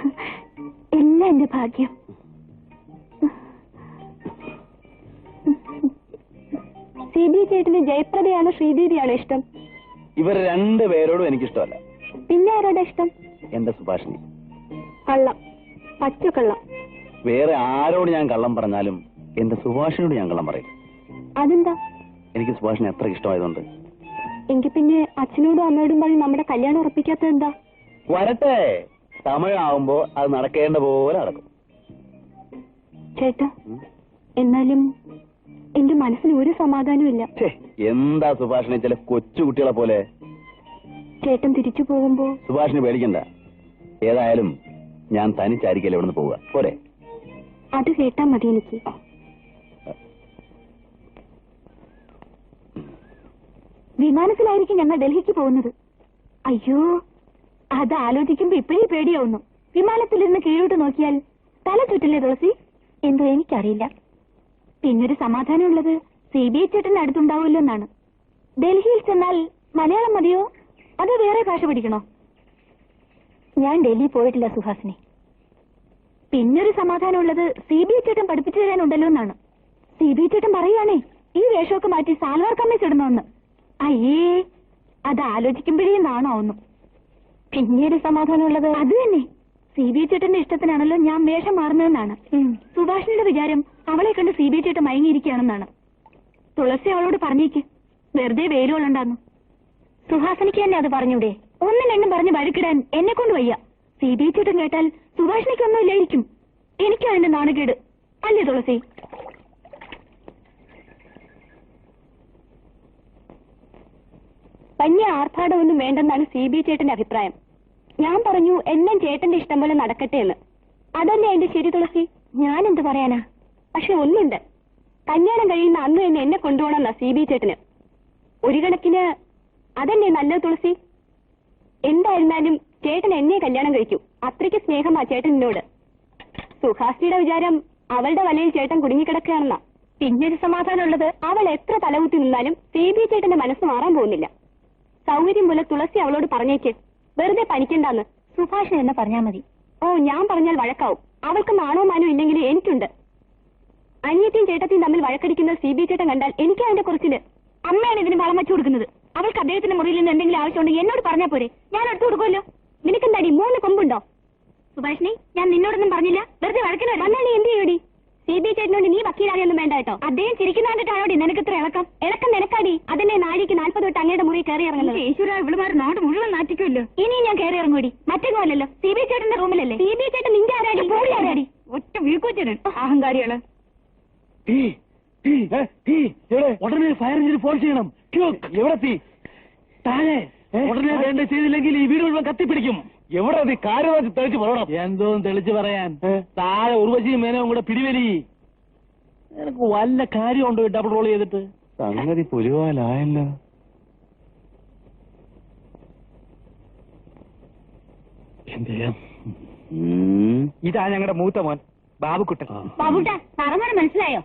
എല്ലാം എന്റെ ഭാഗ്യം. CBI ചേട്ടന് ജയപ്രദയാണോ ശ്രീദേവിയാണോ ഇഷ്ടം? ഇവർ രണ്ടുപേരോടും എനിക്കിഷ്ടമല്ല. പിന്നെ ആരോടാ ഇഷ്ടം? എന്റെ സുഭാഷിണി. കള്ളം, പച്ചക്കള്ളം. വേറെ ആരോട് ഞാൻ കള്ളം പറഞ്ഞാലും എന്റെ സുഭാഷിനോട് ഞാൻ കള്ളം പറയും. അതെന്താ? എനിക്ക് സുഭാഷിനെ അത്ര ഇഷ്ടമായതുകൊണ്ട്. എങ്കിൽ പിന്നെ അച്ഛനോടും അമ്മയോടും പറഞ്ഞ് നമ്മുടെ കല്യാണം ഉറപ്പിക്കാത്തത് എന്താ? വരട്ടെ, സമയമാവുമ്പോ അത് നടക്കേണ്ട പോലെ നടക്കും. ചേട്ടാ, എന്നാലും എന്റെ മനസ്സിന് ഒരു സമാധാനവും ഇല്ല. എന്താ സുഭാഷിനെ ചില കൊച്ചുകുട്ടികളെ പോലെ? ചേട്ടൻ തിരിച്ചു പോകുമ്പോ സുഭാഷിനെ പേടിക്കണ്ട. ഏതായാലും ഞാൻ തനിച്ചായിരിക്കല്ലേ ഇവിടുന്ന് പോവുക. പോരെ? അത് കേട്ടാ മതി എനിക്ക്. വിമാനത്തിലായിരിക്കും ഞങ്ങൾ ഡൽഹിക്ക് പോകുന്നത്. അയ്യോ, അത് ആലോചിക്കുമ്പോ ഇപ്പോഴേ പേടിയാവുന്നു. വിമാനത്തിലിരുന്ന് കീഴോട്ട് നോക്കിയാൽ തല ചുറ്റില്ലേ തുളസി? എന്തോ എനിക്കറിയില്ല. പിന്നൊരു സമാധാനമുള്ളത് CBI ചേട്ടന് അടുത്തുണ്ടാവുമല്ലോ എന്നാണ്. ഡൽഹിയിൽ ചെന്നാൽ മലയാളം മതിയോ അതോ വേറെ ഭാഷ പഠിക്കണോ? ഞാൻ ഡൽഹി പോയിട്ടില്ല സുഹാസിനി. പിന്നൊരു സമാധാനമുള്ളത് CBI ചേട്ടൻ പഠിപ്പിച്ചു തരാനുണ്ടല്ലോ എന്നാണ്. CBI ചേട്ടൻ പറയുവാണേ ഈ വേഷമൊക്കെ മാറ്റി സാൽവാർ കമ്മീസ് ഇടണമെന്ന്. അയ്യേ, അത് ആലോചിക്കുമ്പോഴേ നാണാവുന്നു. പിന്നീട് സമാധാനമുള്ളത് അത് തന്നെ, CBI ചേട്ടന്റെ ഇഷ്ടത്തിനാണല്ലോ ഞാൻ വേഷം മാറുന്നതെന്നാണ്. സുഭാഷിന്റെ വിചാരം അവളെ കണ്ട് CBI ചേട്ടൻ മയങ്ങിയിരിക്കുകയാണെന്നാണ്. തുളസി അവളോട് പറഞ്ഞേക്ക്. വെറുതെ വെയിലുണ്ടാന്നു. സുഹാസിനിക്ക് തന്നെ അത് പറഞ്ഞൂടെ? ഒന്നും രണ്ടും പറഞ്ഞ് വഴക്കിടാൻ എന്നെ കൊണ്ട് വയ്യ. CBI ചേട്ടൻ കേട്ടാൽ സുഭാഷിനിക്കൊന്നും ഇല്ലായിരിക്കും. എനിക്കും അതിന്റെ നാണക്കേട് അല്ലേ തുളസി? വലിയ ആർഭാടമൊന്നും വേണ്ടെന്നാണ് CBI ചേട്ടന്റെ അഭിപ്രായം. ഞാൻ പറഞ്ഞു എല്ലാം ചേട്ടന്റെ ഇഷ്ടം പോലെ നടക്കട്ടെ എന്ന്. അതല്ലേ എന്റെ ശരി തുളസി? ഞാൻ എന്ത് പറയാനാ? പക്ഷെ ഒന്നുണ്ട്, കല്യാണം കഴിയുന്ന അന്ന് തന്നെ എന്നെ കൊണ്ടുപോകണമെന്നാ CBI ചേട്ടന്. ഒരു കണക്കിന് അതന്നെ നല്ലത് തുളസി. എന്തായിരുന്നാലും ചേട്ടൻ എന്നെ കല്യാണം കഴിക്കൂ. അത്രയ്ക്ക് സ്നേഹമാ ചേട്ടനോട്. സുഹാസിനിയുടെ വിചാരം അവളുടെ വലയിൽ ചേട്ടൻ കുടുങ്ങിക്കിടക്കുകയാണെന്നാ. പിന്നൊരു സമാധാനമുള്ളത്, അവൾ എത്ര തലകുത്തി നിന്നാലും CBI ചേട്ടന്റെ മനസ്സ് മാറാൻ പോകുന്നില്ല. സൗകര്യം പോലെ തുളസി അവളോട് പറഞ്ഞേക്ക്, വെറുതെ പനിക്കണ്ടെന്ന്. സുഭാഷിന് എന്ന് പറഞ്ഞാൽ മതി. ഓ, ഞാൻ പറഞ്ഞാൽ വഴക്കാവും. അവൾക്ക് നാണോ മാനോ ഇല്ലെങ്കിലും എനിക്കുണ്ട്. അനിയത്തിയും ചേട്ടത്തിയും തമ്മിൽ വഴക്കടിക്കുന്നത് CBI ചേട്ടൻ കണ്ടാൽ എനിക്ക് അതിന്റെ കുറച്ചില്. അമ്മയാണ് ഇതിന് വളം വെച്ചു കൊടുക്കുന്നത്. അവൾക്ക് അദ്ദേഹത്തിന്റെ മുറിയിൽ നിന്ന് എന്തെങ്കിലും ആവശ്യമുണ്ടെങ്കിൽ എന്നോട് പറഞ്ഞാൽ പോരെ, ഞാൻ എടുത്തു കൊടുക്കുമല്ലോ. നിനക്കെന്താടി 3 കൊമ്പുണ്ടോ? സുഭാഷിനി, ഞാൻ നിന്നോടൊന്നും പറഞ്ഞില്ല. വെറുതെ വഴക്കിന് വന്നാൽ നീ എന്ത് ചെയ്യൂടി? CBI ചേട്ടനോട് നീ വക്കീലാകെയൊന്നും വേണ്ട കേട്ടോ. അദ്ദേഹം ചിരിക്കുന്ന കണ്ടിട്ടാണോടി നിനക്ക് ഇത്ര ഇളക്കം? ഇളക്കം നിനക്കാടി. അതിന്റെ നാഴിക്ക് 40 തൊട്ട് അങ്ങയുടെ മുറി കയറി ഇറങ്ങുന്നത്. ഈശ്വര, ഇവളുമാർ നാട് മുഴുവൻ നാട്ടിക്കുമല്ലോ. ഇനി ഞാൻ കയറി ഇറങ്ങൂടി. മറ്റൊന്നുമല്ലല്ലോ, CBI ചേട്ടന്റെ റൂമിലല്ലേ. CBI ചേട്ടൻ നിന്റെ ആരാടി? പോടി ആരാടി? ഒറ്റ വീക്കോച്ചനൻ അഹങ്കാരികള്. ഉടനെ ഫയർ എഞ്ചിൻ ഫോൺ ചെയ്യണം. എവിടെ തീ? താഴെ. ഉടനെ വേണ്ട ചെയ്തില്ലെങ്കിൽ ഈ വീട് മുഴുവൻ കത്തിപ്പിടിക്കും. എവിടെ നീ കാര്യം തെളിച്ച് പറയണം. എന്തോന്ന് തെളിച്ച് പറയാൻ? താഴെ ഉർവശിയും മേനവും കൂടെ പിടിവലി. നിനക്ക് വല്ല കാര്യമുണ്ടോ ഡബിൾ റോൾ ചെയ്തിട്ട്? സംഗതി പുലിവാലായല്ലോ. എന്ത് ചെയ്യാം? ഇതാ ഞങ്ങളുടെ മൂത്ത മോൻ ബാബുക്കുട്ടൻ. ബാബുട്ട, പറഞ്ഞത് മനസ്സിലായോ?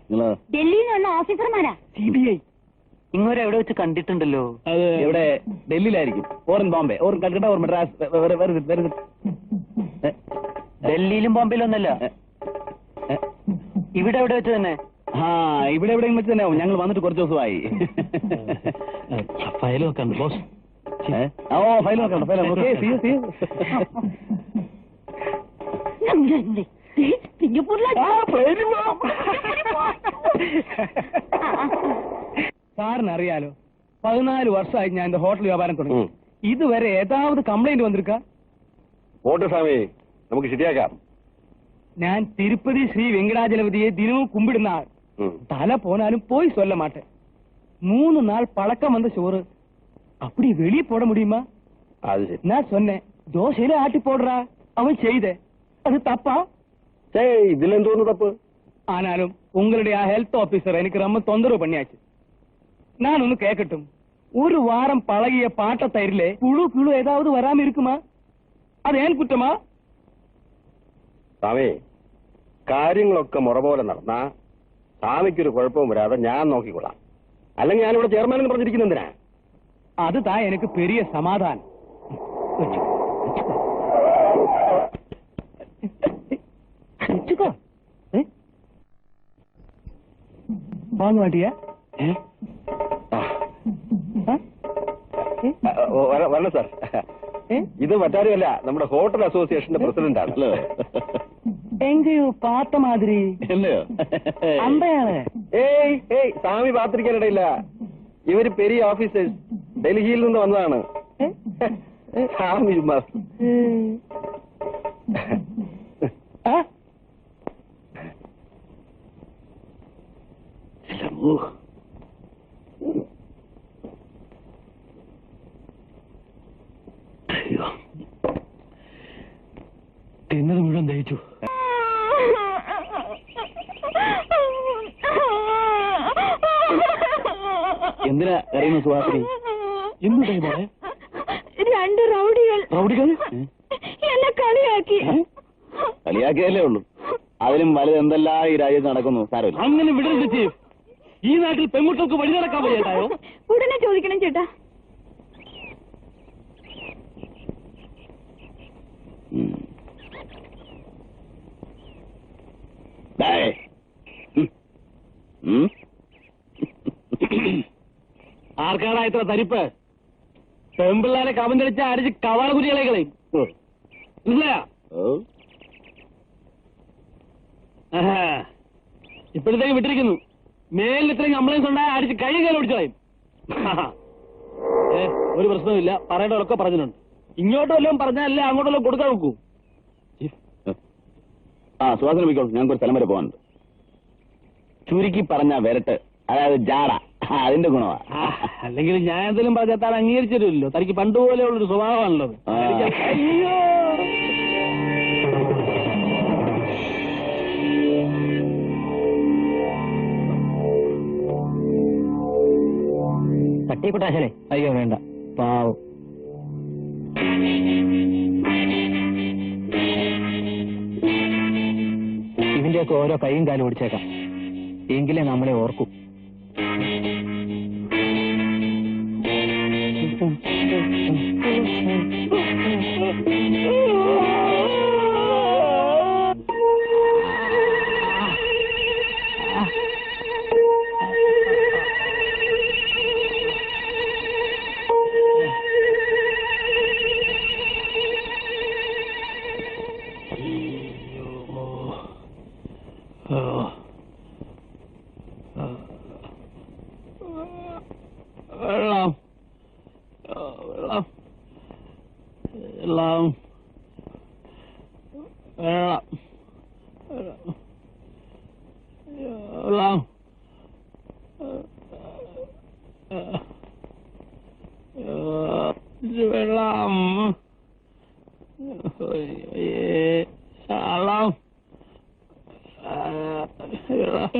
ഡൽഹിയിൽ നിന്ന് വന്ന ഓഫീസർമാരാ. CBI. ഇങ്ങോട്ട് എവിടെ വെച്ച് കണ്ടിട്ടുണ്ടല്ലോ. അത് ഇവിടെ ഡൽഹിയിലായിരിക്കും. Or Bombay, or Calcutta, or Madras. ഡൽഹിയിലും ബോംബെയിലും ഒന്നല്ല, ഇവിടെ എവിടെ വെച്ച് തന്നെ. ഇവിടെ എവിടെയും വെച്ച് തന്നെ. ഞങ്ങൾ വന്നിട്ട് കുറച്ച് ദിവസമായി. ഫയൽ വെക്കണ്ട ബോസ്. ഫയൽ നോക്കണ്ട. സാറിന് അറിയാലോ, 14 വർഷമായി ഞാൻ എന്റെ ഹോട്ടൽ വ്യാപാരം തുടങ്ങി. ഇതുവരെ ഏതാവത് കംപ്ലൈന്റ് വന്നിരിക്ക? പോട്ട് സ്വാമി, നമുക്ക് ശരിയാക്കാം. ഞാൻ തിരുപ്പതി ശ്രീ വെങ്കടാചലപതിയെ ദിനവും കുമ്പിടുന്ന ആൾ. തല പോനാലും പോയി சொல்ல மாட்டேன். 3 நாள் பழக்கம் வந்த சோறு அப்படி வெளியே போட முடியுமா? அது சரி. நான் சொன்னேன், தோசையில ஆட்டி போடுறா. அவன் செய்த அது தப்பா? இதுல எந்த தப்பு? ஆனாலும் உங்களுடைய ஹெல்த் ஆபீசர் எனக்கு ரொம்ப தொந்தரவு பண்ணியாச்சு. நான் ஒன்னு கேட்கட்டும், ஒரு வாரம் பழகிய பாட்ட தயிரிலே புழு ஏதாவது வராம இருக்குமா? அது ஏன் குற்றமா? സ്വാമി, കാര്യങ്ങളൊക്കെ മുറ പോലെ നടന്നാ സ്വാമിക്കൊരു കുഴപ്പവും വരാതെ ഞാൻ നോക്കിക്കൊള്ളാം. അല്ലെങ്കിൽ ഞാനിവിടെ ചെയർമാൻ എന്ന് പറഞ്ഞിരിക്കുന്നതിനാ. அதுதான் எனக்கு பெரிய சமாதானம். வாங்க மாட்டியா? വരണം സാർ. ഇത് മറ്റാരുമല്ല, നമ്മുടെ ഹോട്ടൽ അസോസിയേഷന്റെ പ്രസിഡന്റ് ആണ്. എങ്കയോ പാത്ത മാതിരി അമ്പയാണ്. ഏയ് സ്വാമി പാത്തിരിക്കാനിടയില്ല. ഇവര് പെരിയ ഓഫീസേഴ്സ്, ഡൽഹിയിൽ നിന്ന് വന്നതാണ്. സ്വാമി തിന്നത് മുഴുവൻ ദഹിച്ചു. എന്തിനാ അറിയുന്നു സുഹാസിനി? എന്തുണ്ടായി മോളെ? 2 റൗഡികൾ എന്നെ കളിയാക്കി. കളിയാക്കിയതല്ലേ ഉള്ളൂ. അതിലും വലുത് എന്തെല്ലാം ഈ രാജ്യത്ത് നടക്കുന്നു. സാരമില്ല. അങ്ങനെ വിടരുത് ചീഫ്. ഈ നാട്ടിൽ പെൺകുട്ടികൾക്ക് വഴി നടക്കാൻ വയ്യാണ്ടായോ? ഉടനെ ചോദിക്കണം ചേട്ടാ. ആർക്കാടാ ഇത്ര തരിപ്പ്? പെമ്പിള്ളാരെ കവന്തടിച്ച അടിച്ച് കവാള കുരികളെ കളയും. ഇപ്പോഴത്തേക്ക് വിട്ടിരിക്കുന്നു. മേലിൽ ഇത്രയും കംപ്ലൈൻസ് ഉണ്ടായ അടിച്ച് കൈ കയറി ഓടിച്ചു കളയും. ഒരു പ്രശ്നമില്ല, പറയേണ്ടവരൊക്കെ പറഞ്ഞിട്ടുണ്ട്. ഇങ്ങോട്ട് വല്ലതും പറഞ്ഞാലല്ലേ അങ്ങോട്ടെല്ലാം കൊടുക്കാൻ നോക്കൂ. സുഹാസിനെ പോയിക്കോളൂ, ഞങ്ങൾക്ക് ഒരു സ്ഥലം വരെ പോകാനുണ്ട്. ചുരുക്കി പറഞ്ഞ വരട്ട്, അതായത് ജാട, അതിന്റെ ഗുണമാ. അല്ലെങ്കിൽ ഞാൻ എന്തെങ്കിലും പറഞ്ഞാൽ താൻ അംഗീകരിച്ചിട്ടില്ലല്ലോ. തനിക്ക് പണ്ടുപോലെയുള്ളൊരു സ്വഭാവമാണുള്ളത്. അയ്യോ, തട്ടിക്കുട്ടാശനെ. അയ്യോ വേണ്ട, പാവം. ഇതിന്റെയൊക്കെ ഓരോ കൈയും കാലും ഓടിച്ചേക്കാം, എങ്കിലേ നമ്മളെ ഓർക്കൂ.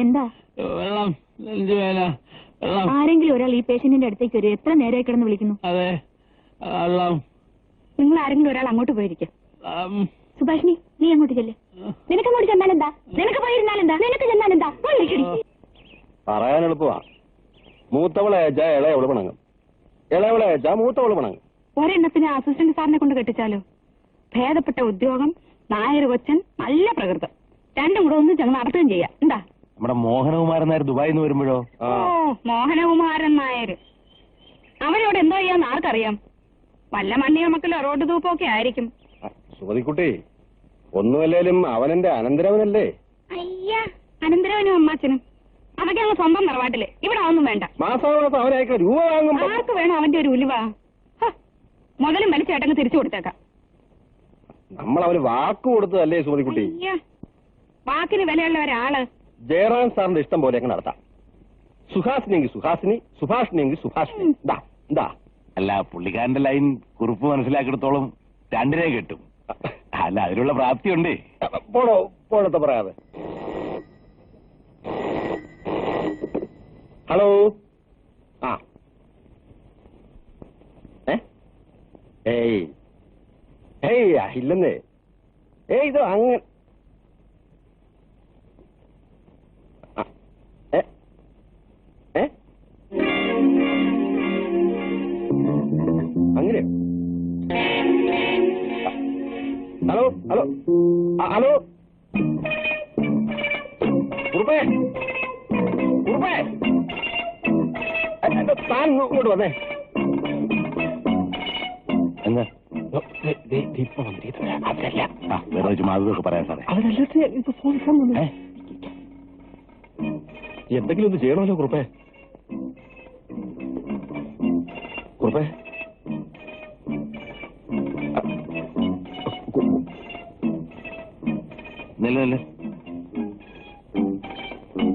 എന്താ ആരെങ്കിലും ഒരാൾ ഈ പേഷ്യന്റിന്റെ അടുത്തേക്ക് വരും. എത്ര നേരമായി കിടന്ന് വിളിക്കുന്നു? അതെ, നിങ്ങൾ ആരെങ്കിലും ഒരാൾ അങ്ങോട്ട് പോയിരിക്കും. സുഭാഷിനി, നീ അങ്ങോട്ട് ചെല്ലേ. നിനക്ക് അങ്ങോട്ട് ചെന്നാലെന്താ? നിനക്ക് പോയിരുന്നാലെന്താ? നിനക്ക് ചെന്നാലെന്താ? പറയാൻ എളുപ്പമാ. മൂത്തവളെ അയച്ചാ ഇളയവള് പണങ്ങും, ഇളയവളെ അയച്ചാ മൂത്തവള് പണങ്ങും. ഒരെണ്ണത്തിന് അസിസ്റ്റന്റ് സാറിനെ കൊണ്ട് കെട്ടിച്ചാലോ? ഭേദപ്പെട്ട ഉദ്യോഗം, നായർ കൊച്ചൻ, നല്ല പ്രകൃതം, രണ്ടും കൂടെ ഒന്ന് ഞങ്ങൾ നടത്തുകയും ചെയ്യാം. എന്താ? നമ്മുടെ മോഹനകുമാരൻ നായർ ദുബായിൽ നിന്ന് വരുമ്പോഴോ? ഓ, മോഹനകുമാരൻ നായർ അവരോട് എന്തോ ചെയ്യാന്ന് ആർക്കറിയാം? വല്ല മണ്ണിയ മക്കളോ റോഡ് തൂപ്പൊക്കെ ആയിരിക്കും. സുമതിക്കുട്ടി, ഒന്നുമല്ലേലും അവനെന്റെ അനന്തരവനല്ലേ? അയ്യ, അനന്തരവനും അമ്മാച്ചനും അതൊക്കെ അങ്ങ് സ്വന്തം നിറവാട്ടില്. ഇവിടെ ഒന്നും വേണ്ട. മാസാമാസം അവനയക്കുന്ന രൂപ വാങ്ങുമ്പോ ആർക്ക് വേണം അവന്റെ ഒരു ഉലുവ? മുതലും വലിച്ചേട്ടങ്ങ് തിരിച്ചു കൊടുത്തേക്കാം. നമ്മൾ അവന് വാക്ക് കൊടുത്തതല്ലേ സുമതിക്കുട്ടി? അയ്യ, വാക്കിന് വിലയുള്ള ഒരാള് ജയറാം സാറിന്റെ ഇഷ്ടം പോലെ അങ്ങ് നടത്താം. സുഹാസിനെങ്കിൽ സുഹാസിനി, സുഭാഷിനെങ്കിൽ സുഭാഷിനി. എന്താ? അല്ല, പുള്ളിക്കാരന്റെ ലൈൻ കുറിപ്പ് മനസ്സിലാക്കിയെടുത്തോളം രണ്ടിനെ കിട്ടും. അല്ല, അതിനുള്ള പ്രാപ്തിയുണ്ട്. പോണത്തെ പറയാതെ. ഹലോ. ആ, ഏയ് ഇല്ലെന്നേ. ഇത് അങ്ങനെ അങ്ങനെയോ? ഹലോ ഹലോ ഹലോ, കുറുപ്പേ കുറുപ്പേ, താൻ ഇങ്ങോട്ട് വന്നേ. എന്താ വേറെ ചുമ്മാതൊക്കെ പറയാം സാറേ. എന്തെങ്കിലും ഒന്ന് ചെയ്യണമല്ലോ കുറുപ്പേ. കുറുപ്പേ, നില്ല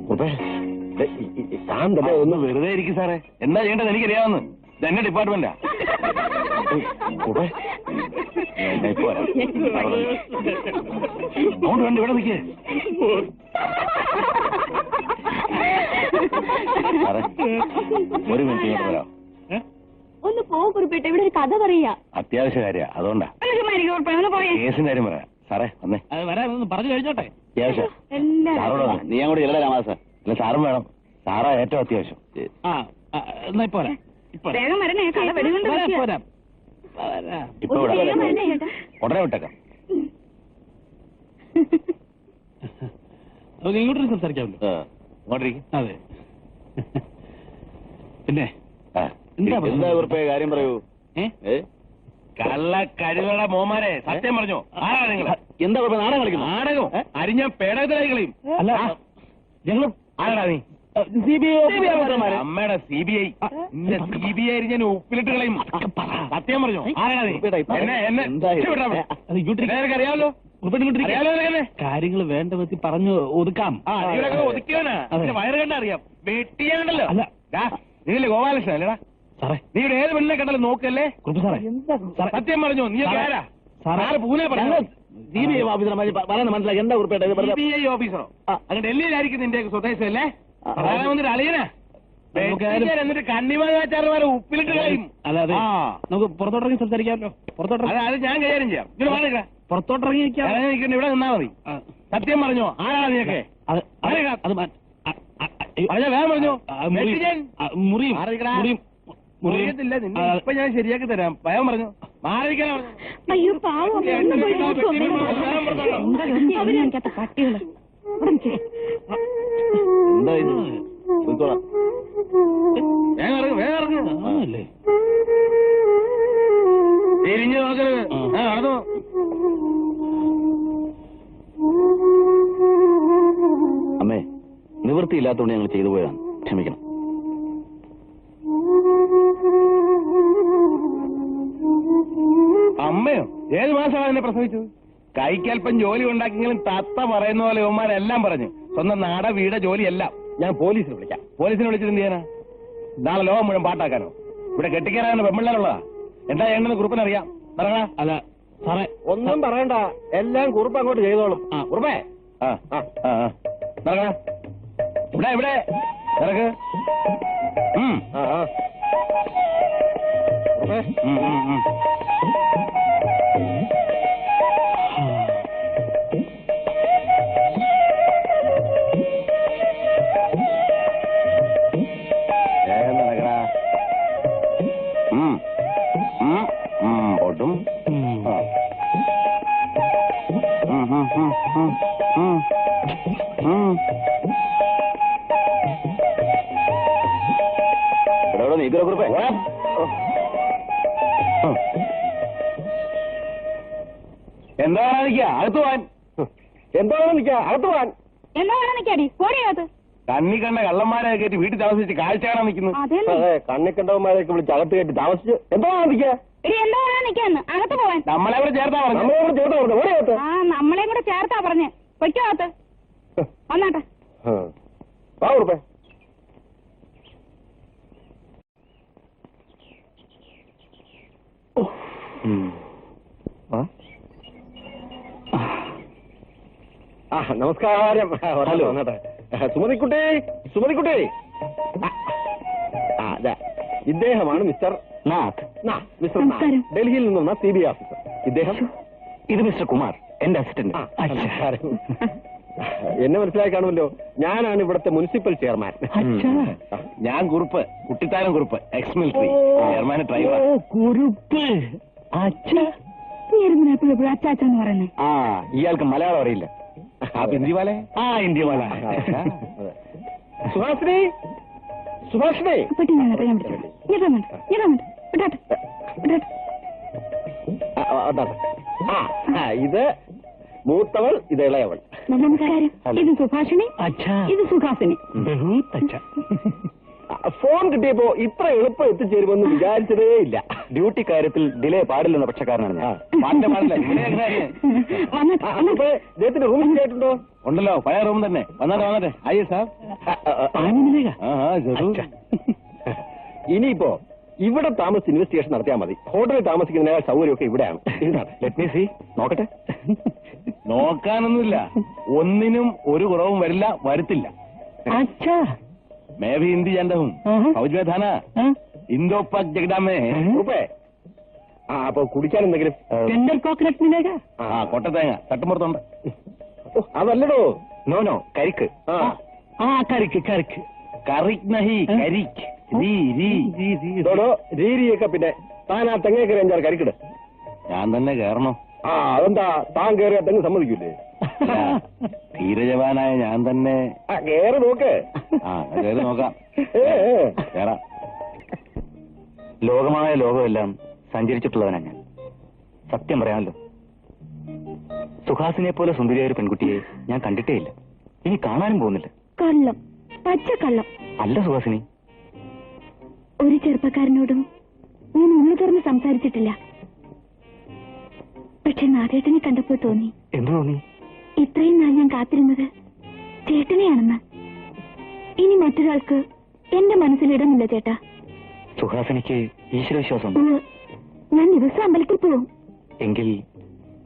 കുറുപ്പേ, താൻ തന്നെ ഒന്ന് വെറുതെ ഇരിക്കും സാറേ. എന്താ ചെയ്യേണ്ടത് എനിക്കറിയാവുന്ന. ഇതെന്നെ ഡിപ്പാർട്ട്മെന്റാ. കുറുപ്പേ, അങ്ങോട്ട് വേണ്ട, ഇവിടെ നിൽക്കേ സാറേ. ഒരു മിനിറ്റ് ഇങ്ങോട്ട് വരാം. ഒന്ന് പോകും കുറിപ്പിട്ട്, ഇവിടെ ഒരു കഥ പറയാ. അത്യാവശ്യ കാര്യ, അതുകൊണ്ടാ. കേസിന്റെ കാര്യം പറയാം സാറേ. വന്നേ, വരാനൊന്ന് പറഞ്ഞു കഴിഞ്ഞോട്ടെ. അത്യാവശ്യം സാറോട് വന്നേ. നീ അങ്ങോട്ട് ചെല്ലടാ രാമാസ. അല്ല, സാറും വേണം. സാറാ ഏറ്റവും അത്യാവശ്യം. എന്നാ പോരാ, വേഗം വരണേ, കഥ വെടികൊണ്ട് പോരാ. ഇപ്പൊ ഉടനെ വിട്ടേക്കാം. നമുക്ക് ഇങ്ങോട്ട് സംസാരിക്കാമല്ലോ. ഇങ്ങോട്ടിരിക്കും. അതെ. പിന്നെ എന്താ ഉറപ്പേ കാര്യം പറയൂ. കള്ള കഴുകട മോമാരെ, സത്യം പറഞ്ഞോ. ആരാ നിങ്ങൾ? എന്താ കുഴപ്പം? നാടകം കളിക്കുന്നു. നാടകം അരിഞ്ഞ പേടകത്തിലായി കളയും. അല്ല, ഞങ്ങൾ ആരാടാ നീ? അമ്മയുടെ CBI CBI ഞാൻ ഉപ്പിലിട്ട് കളയും. സത്യം പറഞ്ഞു. അറിയാമല്ലോ കാര്യങ്ങൾ വേണ്ട വിധത്തിൽ പറഞ്ഞു ഒതുക്കാം. ഒതുക്കിയോനാ വയറ് കണ്ട അറിയാം. വെട്ടിയാണല്ലോ. നീല്ലേ ഗോപാലകൃഷ്ണൻ അല്ലേടാ സാറേ? നീ ഇവിടെ ഏത് പെണ്ണിനെ കണ്ടാലും നോക്കല്ലേ? സാറേ സത്യം പറഞ്ഞു. നീ ആരാ? പൂനെ പറഞ്ഞു. CBI ഓഫീസർ പറയുന്നത് മനസ്സിലാക്കി. എന്താ കുറിപ്പേട്ട CBI ഓഫീസറോ? അങ്ങനെ ഡൽഹിയിലായിരിക്കും നിന്റെ സ്വദേശമല്ലേ? പ്രധാനമന്ത്രി അളിയനാ. എന്നിട്ട് കണ്ണിമാചാരന്മാരെ ഉപ്പിലിട്ട് കളയും. അതെ നമുക്ക് പുറത്തോട്ടിറങ്ങി സംസാരിക്കാമല്ലോ. പുറത്തോട്ടിറങ്ങി അത് ഞാൻ കൈകാര്യം ചെയ്യാം. ഇവിടെ വാങ്ങിക്ക. പുറത്തോട്ടിറങ്ങി ഇവിടെ നിന്നാ മതി. സത്യം പറഞ്ഞോ? ആരാണ് നീയൊക്കെ? വേഗം പറഞ്ഞോ. മുറിയത്തില്ല നിന്നെ. ഇപ്പൊ ഞാൻ ശരിയാക്കി തരാം. ഭയം പറഞ്ഞു. മാറിയിരിക്കാൻ പറഞ്ഞു. അയ്യോ പാവം അവരെനിക്കത്ത പട്ടികള്. ആണല്ലേ? തിരിഞ്ഞു നോക്കരുത്. നടന്നു. അമ്മേ, നിവൃത്തിയില്ലാത്തതുകൊണ്ട് ഞങ്ങൾ ചെയ്തു പോയതാണ്. ക്ഷമിക്കണം. അമ്മയോ? ഏത് മാസമാണ് എന്നെ പ്രസവിച്ചത്? കൈക്കൽപ്പം ജോലി ഉണ്ടാക്കിയെങ്കിലും തത്ത പറയുന്ന പോലെ ഇവന്മാരെല്ലാം പറഞ്ഞു. സ്വന്തം നാട വീട് ജോലിയെല്ലാം. ഞാൻ പോലീസിനെ വിളിക്കാം. പോലീസിനെ വിളിച്ചിട്ട് എന്ത് ചെയ്യാനാ? നാളെ ലോകം മുഴുവൻ പാട്ടാക്കാനോ? ഇവിടെ കെട്ടിക്കയറാനോ പെമ്പിള്ളേരുള്ളതാ? എന്താ ചെയ്യണമെന്ന് കുറുപ്പിനറിയാം. പറയണ. അല്ല സാറേ ഒന്നും പറയണ്ട, എല്ലാം കുറുപ്പ് അങ്ങോട്ട് ചെയ്തോളും. കുറുപ്പേ നടക്കണ. ഇവിടെ ഇവിടെ നിനക്ക് പൊട്ടും. ഇവിടെ നീക്കോ കുറുപ്പേ. എന്താ നിൽക്കുക? അകത്ത് പോവാൻ. എന്താണ് നിൽക്കുക? അകത്ത് പോവാൻ. എന്താ വേണം നിൽക്കാടി? പോടിയത് കണ്ണി കണ്ട കള്ളന്മാരെ കയറ്റി വീട്ടിൽ താമസിച്ച് കാഴ്ച കാണാൻ നിൽക്കുന്നു. അതെ, കണ്ണിക്കണ്ടവന്മാരെയൊക്കെ വിളിച്ച് അകത്ത് കയറ്റി താമസിച്ച് എന്താണ് നിൽക്കുക? എന്താ വേണം നിൽക്കാന്ന്? അകത്ത് പോവാൻ. നമ്മളെ കൂടെ ചേർത്താ പറഞ്ഞു. നമ്മളെ കൂടെ ചേർത്താ പറഞ്ഞു. ഓടിയകത്ത്. ആ നമ്മളെയും കൂടെ ചേർത്താ പറഞ്ഞ്. പൊയ്ക്കോ അകത്ത്. വന്നാട്ടെ. വാ കുറുപ്പേ. നമസ്കാരം. ഹലോ. സുമതിക്കുട്ടി, സുമതിക്കുട്ടി. ഇദ്ദേഹമാണ് മിസ്റ്റർ നാഥ്. മിസ്റ്റർ നാഥ്, ഡൽഹിയിൽ നിന്നുള്ള CBI ഓഫീസർ. ഇദ്ദേഹം ഇത് മിസ്റ്റർ കുമാർ, എന്റെ അസിസ്റ്റന്റ്. എന്നെ മനസ്സിലായി കാണുമല്ലോ. ഞാനാണ് ഇവിടുത്തെ മുനിസിപ്പൽ ചെയർമാൻ. ഞാൻ Kurup, Kuttithanam Kurup, ex military chairman, driver. Kurup എപ്പോഴും അച്ചാച്ചാന്ന് പറയുന്നത്. ഇയാൾക്ക് മലയാളം അറിയില്ല. ഹിന്ദി വാല. ഇന്ത്യ വാല. സുഹാസിനി, സുഹാസിനി. ഇത് മൂത്തവൾ, ഇത് ഇളയവൾ. നമസ്കാരം. ഇത് സുഭാഷിണി, ഇത് സുഹാസിനി. ഫോൺ കിട്ടിയപ്പോ ഇത്ര എളുപ്പം എത്തിച്ചേരുമെന്ന് വിചാരിച്ചതേ ഇല്ല. ഡ്യൂട്ടി കാര്യത്തിൽ ഡിലേ പാടില്ലെന്ന പക്ഷക്കാരനാണ് ഞാൻ. ഇദ്ദേഹത്തിന്റെ റൂം ശരിയായിട്ടുണ്ടോ? ഉണ്ടല്ലോ, പഴയ റൂം തന്നെ. വന്നാട്ടെ ആയി സാർ. ഇനിയിപ്പോ ഇവിടെ താമസിച്ച് ഇൻവെസ്റ്റിഗേഷൻ നടത്തിയാൽ മതി. ഹോട്ടലിൽ താമസിക്കുന്നതിനേക്കാൾ സൗകര്യമൊക്കെ ഇവിടെയാണ്. ഇതാണ്. Let me see. നോക്കട്ടെ. നോക്കാനൊന്നുമില്ല. ഒന്നിനും ഒരു കുറവും വരില്ല, വരുത്തില്ല. मैं भी हिंदी जानता हूँ. फौज में था ना, इंदो पाक जगड़ा में. അപ്പൊ കുടിക്കാൻ എന്തെങ്കിലും? ടെൻഡർ കോക്കനട്ട് മിലേഗ. കൊട്ടത്തേങ്ങ തട്ടുമ്പുറത്തുണ്ട്. അതല്ലടോ. നോ കരിക്ക്. കരിക്ക് കരിക്ക്. കറിക് നഹി, കരിക്. രീതിയൊക്കെ പിന്നെ താൻ ആ തെങ്ങേ കയറി 5-6 കരിക്കിട്. ഞാൻ തന്നെ കയറണോ? അതെന്താ താൻ കയറി തെങ്ങ് സമ്മതിക്കൂലേ? ധീരജവാനായ ഞാൻ തന്നെ കയറി നോക്ക്. കയറി നോക്കാം. കേറാം. ലോകമായ ലോകമെല്ലാം സഞ്ചരിച്ചിട്ടുള്ളവനാണ് ഞാൻ. സത്യം പറയാമല്ലോ, സുഹാസിനെ പോലെ സുന്ദരിയായ ഒരു പെൺകുട്ടിയെ ഞാൻ കണ്ടിട്ടേ ഇല്ല. ഇനി കാണാനും പോകുന്നില്ല. കള്ളം. പച്ചക്കള്ളം. അല്ല സുഹാസിനി, ഒരു ചെറുപ്പക്കാരനോടും ഞാൻ ഉള്ളു തുറന്ന് സംസാരിച്ചിട്ടില്ല. പക്ഷെ നാഗേട്ടനെ കണ്ടപ്പോ തോന്നി. എന്തു തോന്നി? ഇത്രയും നാൾ ഞാൻ കാത്തിരുന്നത് ചേട്ടനെയാണെന്ന്. ഇനി മറ്റൊരാൾക്ക് എന്റെ മനസ്സിലിടമില്ല ചേട്ടാ. സുഹാസിനിക്ക് ഈശ്വരവിശ്വാസം? ഞാൻ ദിവസം അമ്പലത്തിൽ പോവും. എങ്കിൽ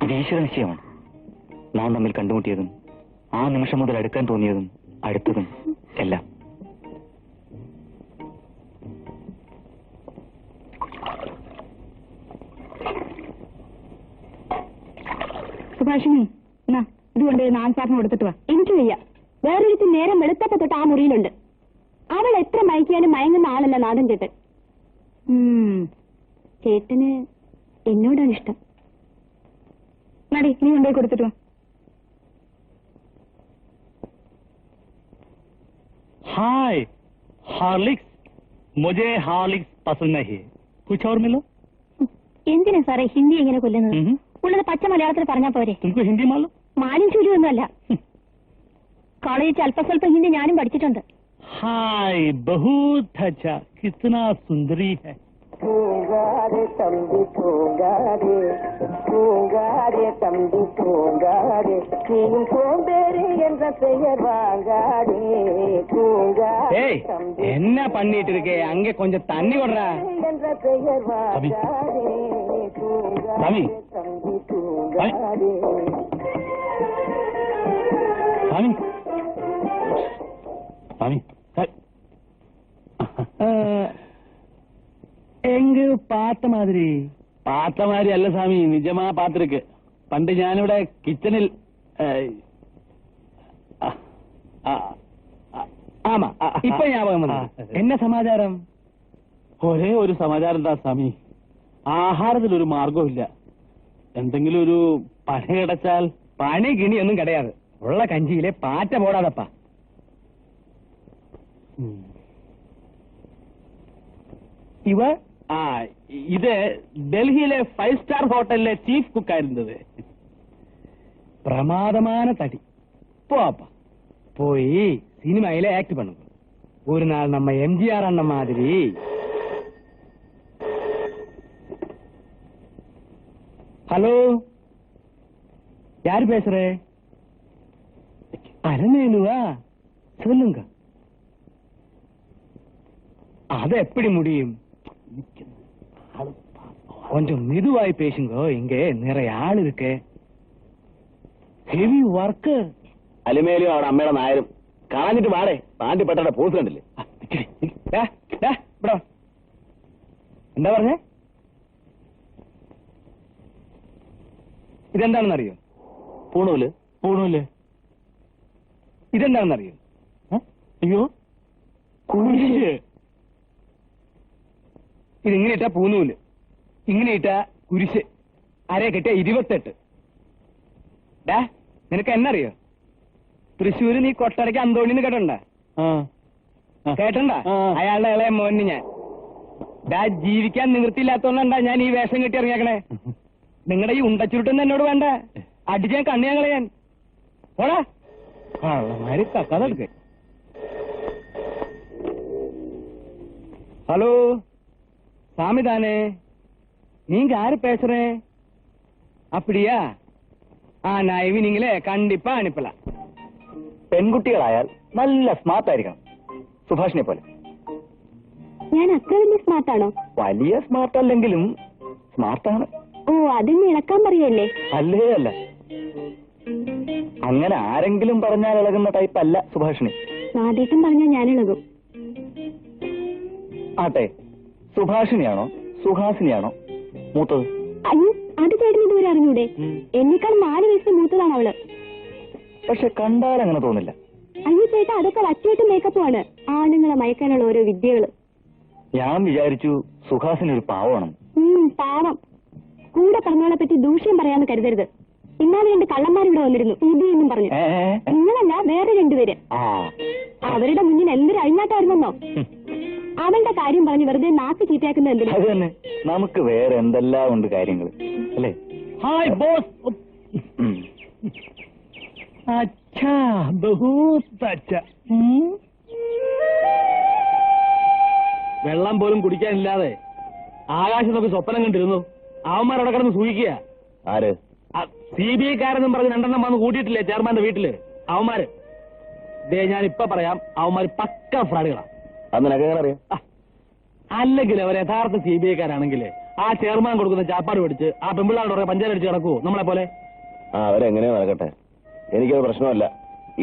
ഇത് ഈശ്വര നിശ്ചയമാണ്. നാം തമ്മിൽ കണ്ടുമുട്ടിയതും ആ നിമിഷം മുതൽ അടുക്കാൻ തോന്നിയതും അടുത്തതും എല്ലാം. സുഭാഷിണി, ഇതുകൊണ്ട് നാൻ സാറിന് കൊടുത്തിട്ട് വാ. എനിക്ക് വയ്യ. വേറൊരുത്തി നേരം വെളുത്തപ്പ തൊട്ട് ആ മുറിയിലുണ്ട്. അവൾ എത്ര മയക്കിയാലും മയങ്ങുന്ന ആളല്ല നാടൻ ചേട്ടൻ. ചേട്ടന് എന്നോടാണ് ഇഷ്ടം. നടി, നീ കൊണ്ടുപോയി കൊടുത്തിട്ട് വാ. हाय हॉर्लिक्स, मुझे हॉर्लिक्स पसंद नहीं है, कुछ और मिलो. എന്തിനാ സാറേ ഹിന്ദി എങ്ങനെ കൊല്ലുന്നത്? ഉള്ളത് പച്ച മലയാളത്തിൽ പറഞ്ഞാ പോരെ? तुमको हिंदी मालूम? മാനും ചുരുവൊന്നുമല്ല. കോളേജിൽ അല്പസ്വല്പം ഹിന്ദി ഞാനും പഠിച്ചിട്ടുണ്ട്. हाय बहुत अच्छा, कितना सुंदरी है. பூங்காரே தம்பி பூங்காரே, பூங்காரே தம்பி பூங்காரே, நீயும் சோம்பேறி என்ற பெயர் வாங்காரே. பூங்காரே தம்பி என்ன பண்ணிட்டு இருக்கே, அங்கே கொஞ்சம் தண்ணி விடுறா. என்ற பெயர் வாங்காரே. பூங்காரே தம்பி பூங்காரே. சாமி சாமி എങ്ക് പാത്ത മാതിരി അല്ല സ്വാമി, നിജമാ പാത്തിരിക്ക്. പണ്ട് ഞാനിവിടെ കിച്ചണിൽ ആമാ ഇപ്പൊ ஞாபகம் വന്നു. എന്നെ സമാചാരം? ഒരേ ഒരു സമാചാരം എന്താ സ്വാമി, ആഹാരത്തിലൊരു മാർഗമില്ല. എന്തെങ്കിലും ഒരു പണി കിടച്ചാൽ. പണി കിണിയൊന്നും കിടയാതെ ഉള്ള കഞ്ചിയിലെ പാറ്റ പോടാതപ്പാ. ഇവ ഇത് ഡൽഹിയിലെ 5 സ്റ്റാർ ഹോട്ടലിലെ ചീഫ് കുക്കായിരുന്നത്. പ്രമാദமான തടി. പോപ്പാ പോയി സിനിമയിലെ ആക്ട് பண்ணுங்க. ஒரு நாள் நம்ம எம்ஜிஆர் அண்ணன் மாதிரி. ஹலோ, யாரு பேசுறே? அரண்மேனுவா, சொல்லுங்க. அது எப்படி முடியும்? கொஞ்சம் மெதுவாய் பேசுங்க, இங்க நிறைய ஆள் இருக்கு. Heavy work. അലുമേലും അവിടെ അമ്മയുടെ നായരും കളഞ്ഞിട്ട് വാടേ. പാണ്ടിപ്പെട്ട പോസ് കണ്ടില്ലേ? എന്താ പറഞ്ഞേ? ഇതെന്താണെന്നറിയോ? പൂണൂല്. ഇതെന്താണെന്നറിയോ? അയ്യോ, കുരിശ്. ഇതിങ്ങനെ ഇട്ടാ പൂനൂല്, ഇങ്ങനെ ഇട്ടാ കുരിശ്, അരേ കെട്ടിയ 28. നിനക്ക് എന്നറിയോ? തൃശ്ശൂര് നീ കൊട്ടരയ്ക്ക് അന്തോണിന്ന് കേട്ടണ്ട? കേട്ടണ്ട? അയാളുടെ ഇളയ മോന് ഞാൻ. ജീവിക്കാൻ നിവൃത്തിയില്ലാത്തോണ്ടാ ഞാൻ ഈ വേഷം കെട്ടി ഇറങ്ങിയേക്കണേ. നിങ്ങളുടെ ഈ ഉണ്ടച്ചുരുട്ടൊന്നും എന്നോട് വേണ്ട. അടിച്ചാൻ കണ്ണിയാൻ കളയാൻ. ഓടാ മാരി കക്കാതെടുക്ക. ഹലോ சாமி தானே? நீங்க யாரு பேசுறே? அப்படியா? நான் ഈവനിങ്ങിലെ കണ്ടിപ്പാ അனுப்பலாம். പെൺകുട്ടികളായാൽ നല്ല സ്മാർട്ട് ആയിരിക്കണം, സുഭാഷിനെ പോലെ. ഞാൻ അത്ര വലിയ സ്മാർട്ടാണോ? വലിയ സ്മാർട്ട് അല്ലെങ്കിലും സ്മാർട്ടാണ്. ഓ, അതിന് ഇളക്കാൻ പറയല്ലേ? അല്ലേ അല്ല, അങ്ങനെ ആരെങ്കിലും പറഞ്ഞാൽ ഇളകുന്ന ടൈപ്പ് അല്ല സുഭാഷിണി. നാദേട്ടം പറഞ്ഞാൽ ഞാൻ ഇളകും. ആട്ടെ, സുഭാഷിണിയാണോ സുഹാസിനിയാണോ മൂത്തത്? അയ്യോ, അത് ചേട്ടന് ഇതുവരെ അറിഞ്ഞൂടെ? എന്നേക്കാൾ 4 വയസ്സ് മൂത്തതാണ് അവള്. പക്ഷെ കണ്ടാൽ അങ്ങനെ തോന്നില്ല. അയ്യോ ചേട്ടാ, അതൊക്കെ വച്ചേട്ട് മേക്കപ്പുമാണ്. ആണുങ്ങളെ മയക്കാനുള്ള ഓരോ വിദ്യകള്. ഞാൻ വിചാരിച്ചു സുഹാസിനി ഒരു പാവമാണ്. പാവം. കൂടെ പറഞ്ഞോളെ പറ്റി ദൂഷ്യം പറയാന്ന് കരുതരുത്. ഇന്നാളെ 2 കള്ളന്മാരിവിടെ വന്നിരുന്നു, ഇത് എന്നും പറഞ്ഞു. നിങ്ങളല്ല, വേറെ 2 പേര്. അവരുടെ മുന്നിൽ എന്തൊരു അഴിഞ്ഞാട്ടായിരുന്നോ. അവളുടെ കാര്യം പറഞ്ഞ് വെറുതെ നാക്ക് ചീത്തയാക്കുന്ന എന്തിനാ? അത് തന്നെ, നമുക്ക് വേറെ എന്തെല്ലാം ഉണ്ട് കാര്യങ്ങൾ അല്ലേ? Hi boss. अच्छा, बहुत अच्छा. വെള്ളം പോലും കുടിക്കാനില്ലാതെ ആകാശത്തൊക്കെ സ്വപ്നം കണ്ടിരുന്നു. അവന്മാരവിടെ കിടന്ന് സൂഹിക്കുക. ആര്? CBI കാരെന്നും പറഞ്ഞ് 2 വന്ന് കൂട്ടിയിട്ടില്ലേ ചെയർമാന്റെ വീട്ടില്? അവന്മാര് ഞാൻ ഇപ്പൊ പറയാം, അവന്മാര് പക്ക ഫ്രാഡുകളാ. അത് നിനക്ക് എങ്ങനെ അറിയാം? അല്ലെങ്കിൽ അവർ യഥാർത്ഥ CBI കാരാണെങ്കിൽ ആ ചെയർമാൻ കൊടുക്കുന്ന ചാപ്പാട് പിടിച്ച് ആ പെമ്പിള്ളാരുടെ പഞ്ചായത്ത് അടിച്ച് കിടക്കുവോ നമ്മളെ പോലെ? അവരെങ്ങനെയോ നടക്കട്ടെ, എനിക്കത് പ്രശ്നമല്ല.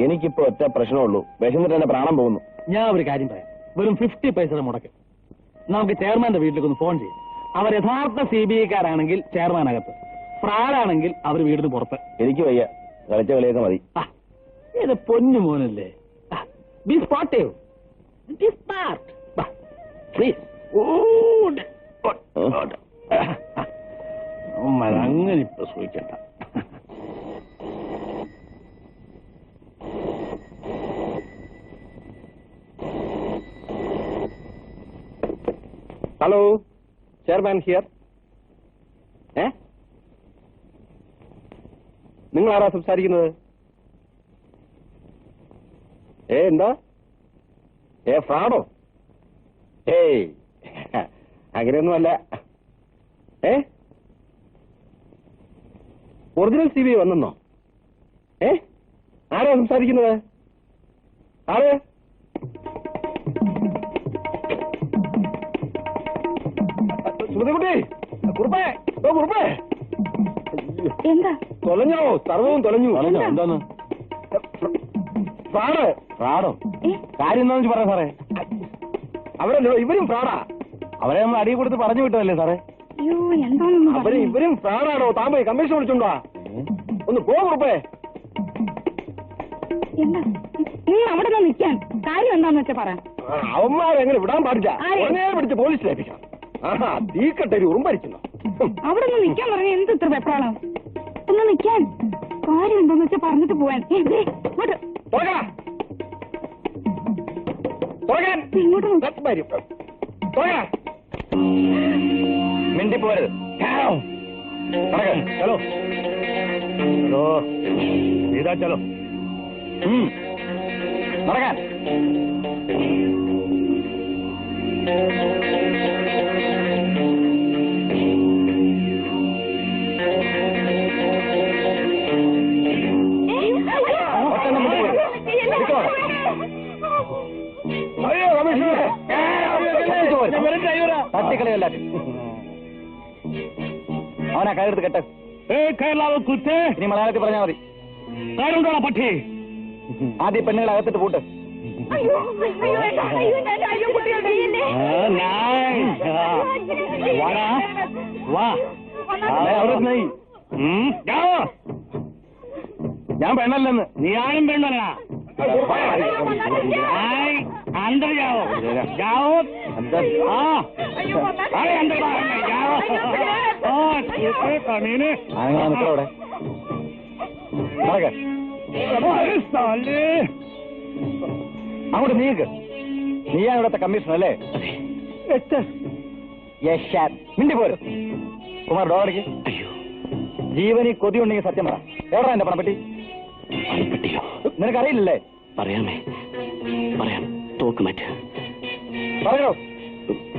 എനിക്കിപ്പോ ഒറ്റ പ്രശ്നമുള്ളൂ, വിശന്നിട്ട് എന്റെ പ്രാണം പോകുന്നു. ഞാൻ ഒരു കാര്യം പറയാം, വെറും 50 പൈസ മുടക്ക് നമുക്ക് ചെയർമാന്റെ വീട്ടിലേക്ക് ഒന്ന് ഫോൺ ചെയ്യും. അവർ യഥാർത്ഥ CBI കാരാണെങ്കിൽ ചെയർമാനകത്ത്, ഫ്രാഡാണെങ്കിൽ അവർ വീടിന് പുറത്ത്. എനിക്ക് വയ്യ, കളിച്ച കളിയൊക്കെ മതി. ഇത് പൊന്നു മോനല്ലേ. Be sportive, be smart. Please. അങ്ങനെ ഇപ്പൊ സൂചിക്കണ്ട. Hello, chairman here. നിങ്ങൾ ആരാ സംസാരിക്കുന്നത്? എന്താ? ഫ്രാഡോ? അങ്ങനെയൊന്നുമല്ല. Original CBI വന്നെന്നോ? ആരാ സംസാരിക്കുന്നത്? ആര്? സുമതികുട്ടി, കുറുപ്പേ, കുറുപ്പേ, എന്താ തൊലഞ്ഞോ? സർവവും തൊലഞ്ഞു. എന്താന്ന്? ഫ്രാഡ്. ഫ്രാഡോ? കാര്യം എന്താണെന്ന് പറയാം സാറേ. അവരല്ലോ, ഇവരും ഫ്രാഡാ. അവരെ നമ്മൾ അടിയിൽ കൊടുത്ത് പറഞ്ഞു വിട്ടതല്ലേ സാറേ? അയ്യോ എന്താണെന്ന് അവര് ഇവരും ഫ്രാഡാണോ? താൻ പോയി കമ്മീഷൻ വിളിച്ചോണ്ടാ. ഒന്ന് പോ കുറുപ്പേ. എന്താ നിങ്ങൾ അവിടെ നിന്ന് നിൽക്കാൻ കാര്യം എന്താന്ന് വെച്ചാ പറ. അവന്മാരെങ്ങനെ വിടാൻ പാടില്ല, ഉടനെ പിടിച്ച് പോലീസിലേപ്പിക്കണം. ആഹാ, തീക്കട്ടെ ഉറുമ്പരിക്കുന്നു. അവിടെ നിന്ന് നിൽക്കാൻ പറഞ്ഞ എന്ത് ഇത്ര വെപ്രാളം? ഒന്ന് നിൽക്കാൻ കാര്യം എന്താന്ന് വെച്ചാ പറഞ്ഞിട്ട് പോവാൻ. മിണ്ടി പോരുത്. ചലോ ചലോ ഇതാ, ചലോ നടക്കാൻ. തട്ടിക്കളിയല്ല, അവനാ കയ്യെടുത്ത് കെട്ട്. ഇനി മലയാളത്തിൽ പറഞ്ഞാൽ മതി. പട്ടി ആദ്യം പെണ്ണുങ്ങളെ അകത്തിട്ട് പൂട്ട്. ഞാൻ പെണ്ണല്ലെന്ന്. ഞാനും പെണ്ണല്ല. अंदर जाओ, जाओ। अरे अंदर जाओ। അങ്ങോട്ട് നീക്ക്. നീയാ ഇവിടത്തെ കമ്മീഷണർ അല്ലേ? മിണ്ടി പോരും. കുമാർ ഡോറടിക്ക്. ജീവനി കൊതിയുണ്ടെങ്കിൽ സത്യം പറ. എവിടാ എന്റെ പണപ്പെട്ടി? നിനക്കറിയില്ലല്ലേ? പറയാമേ, പറയാം. തോക്ക് മറ്റ് പറയോ?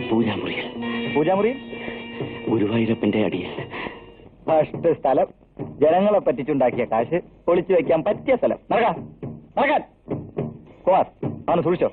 പൂജാമുറിയിൽ. പൂജാമുറിയിൽ? ഗുരുവായൂരപ്പന്റെ അടിയിൽ. ഫസ്റ്റ് സ്ഥലം. ജനങ്ങളെ പറ്റിച്ചുണ്ടാക്കിയ കാശ് ഒളിച്ചു വെക്കാൻ പറ്റിയ സ്ഥലം. നടക്കാൻ നടക്കാൻ. കുമാർ, അവന് സൂക്ഷിച്ചോ.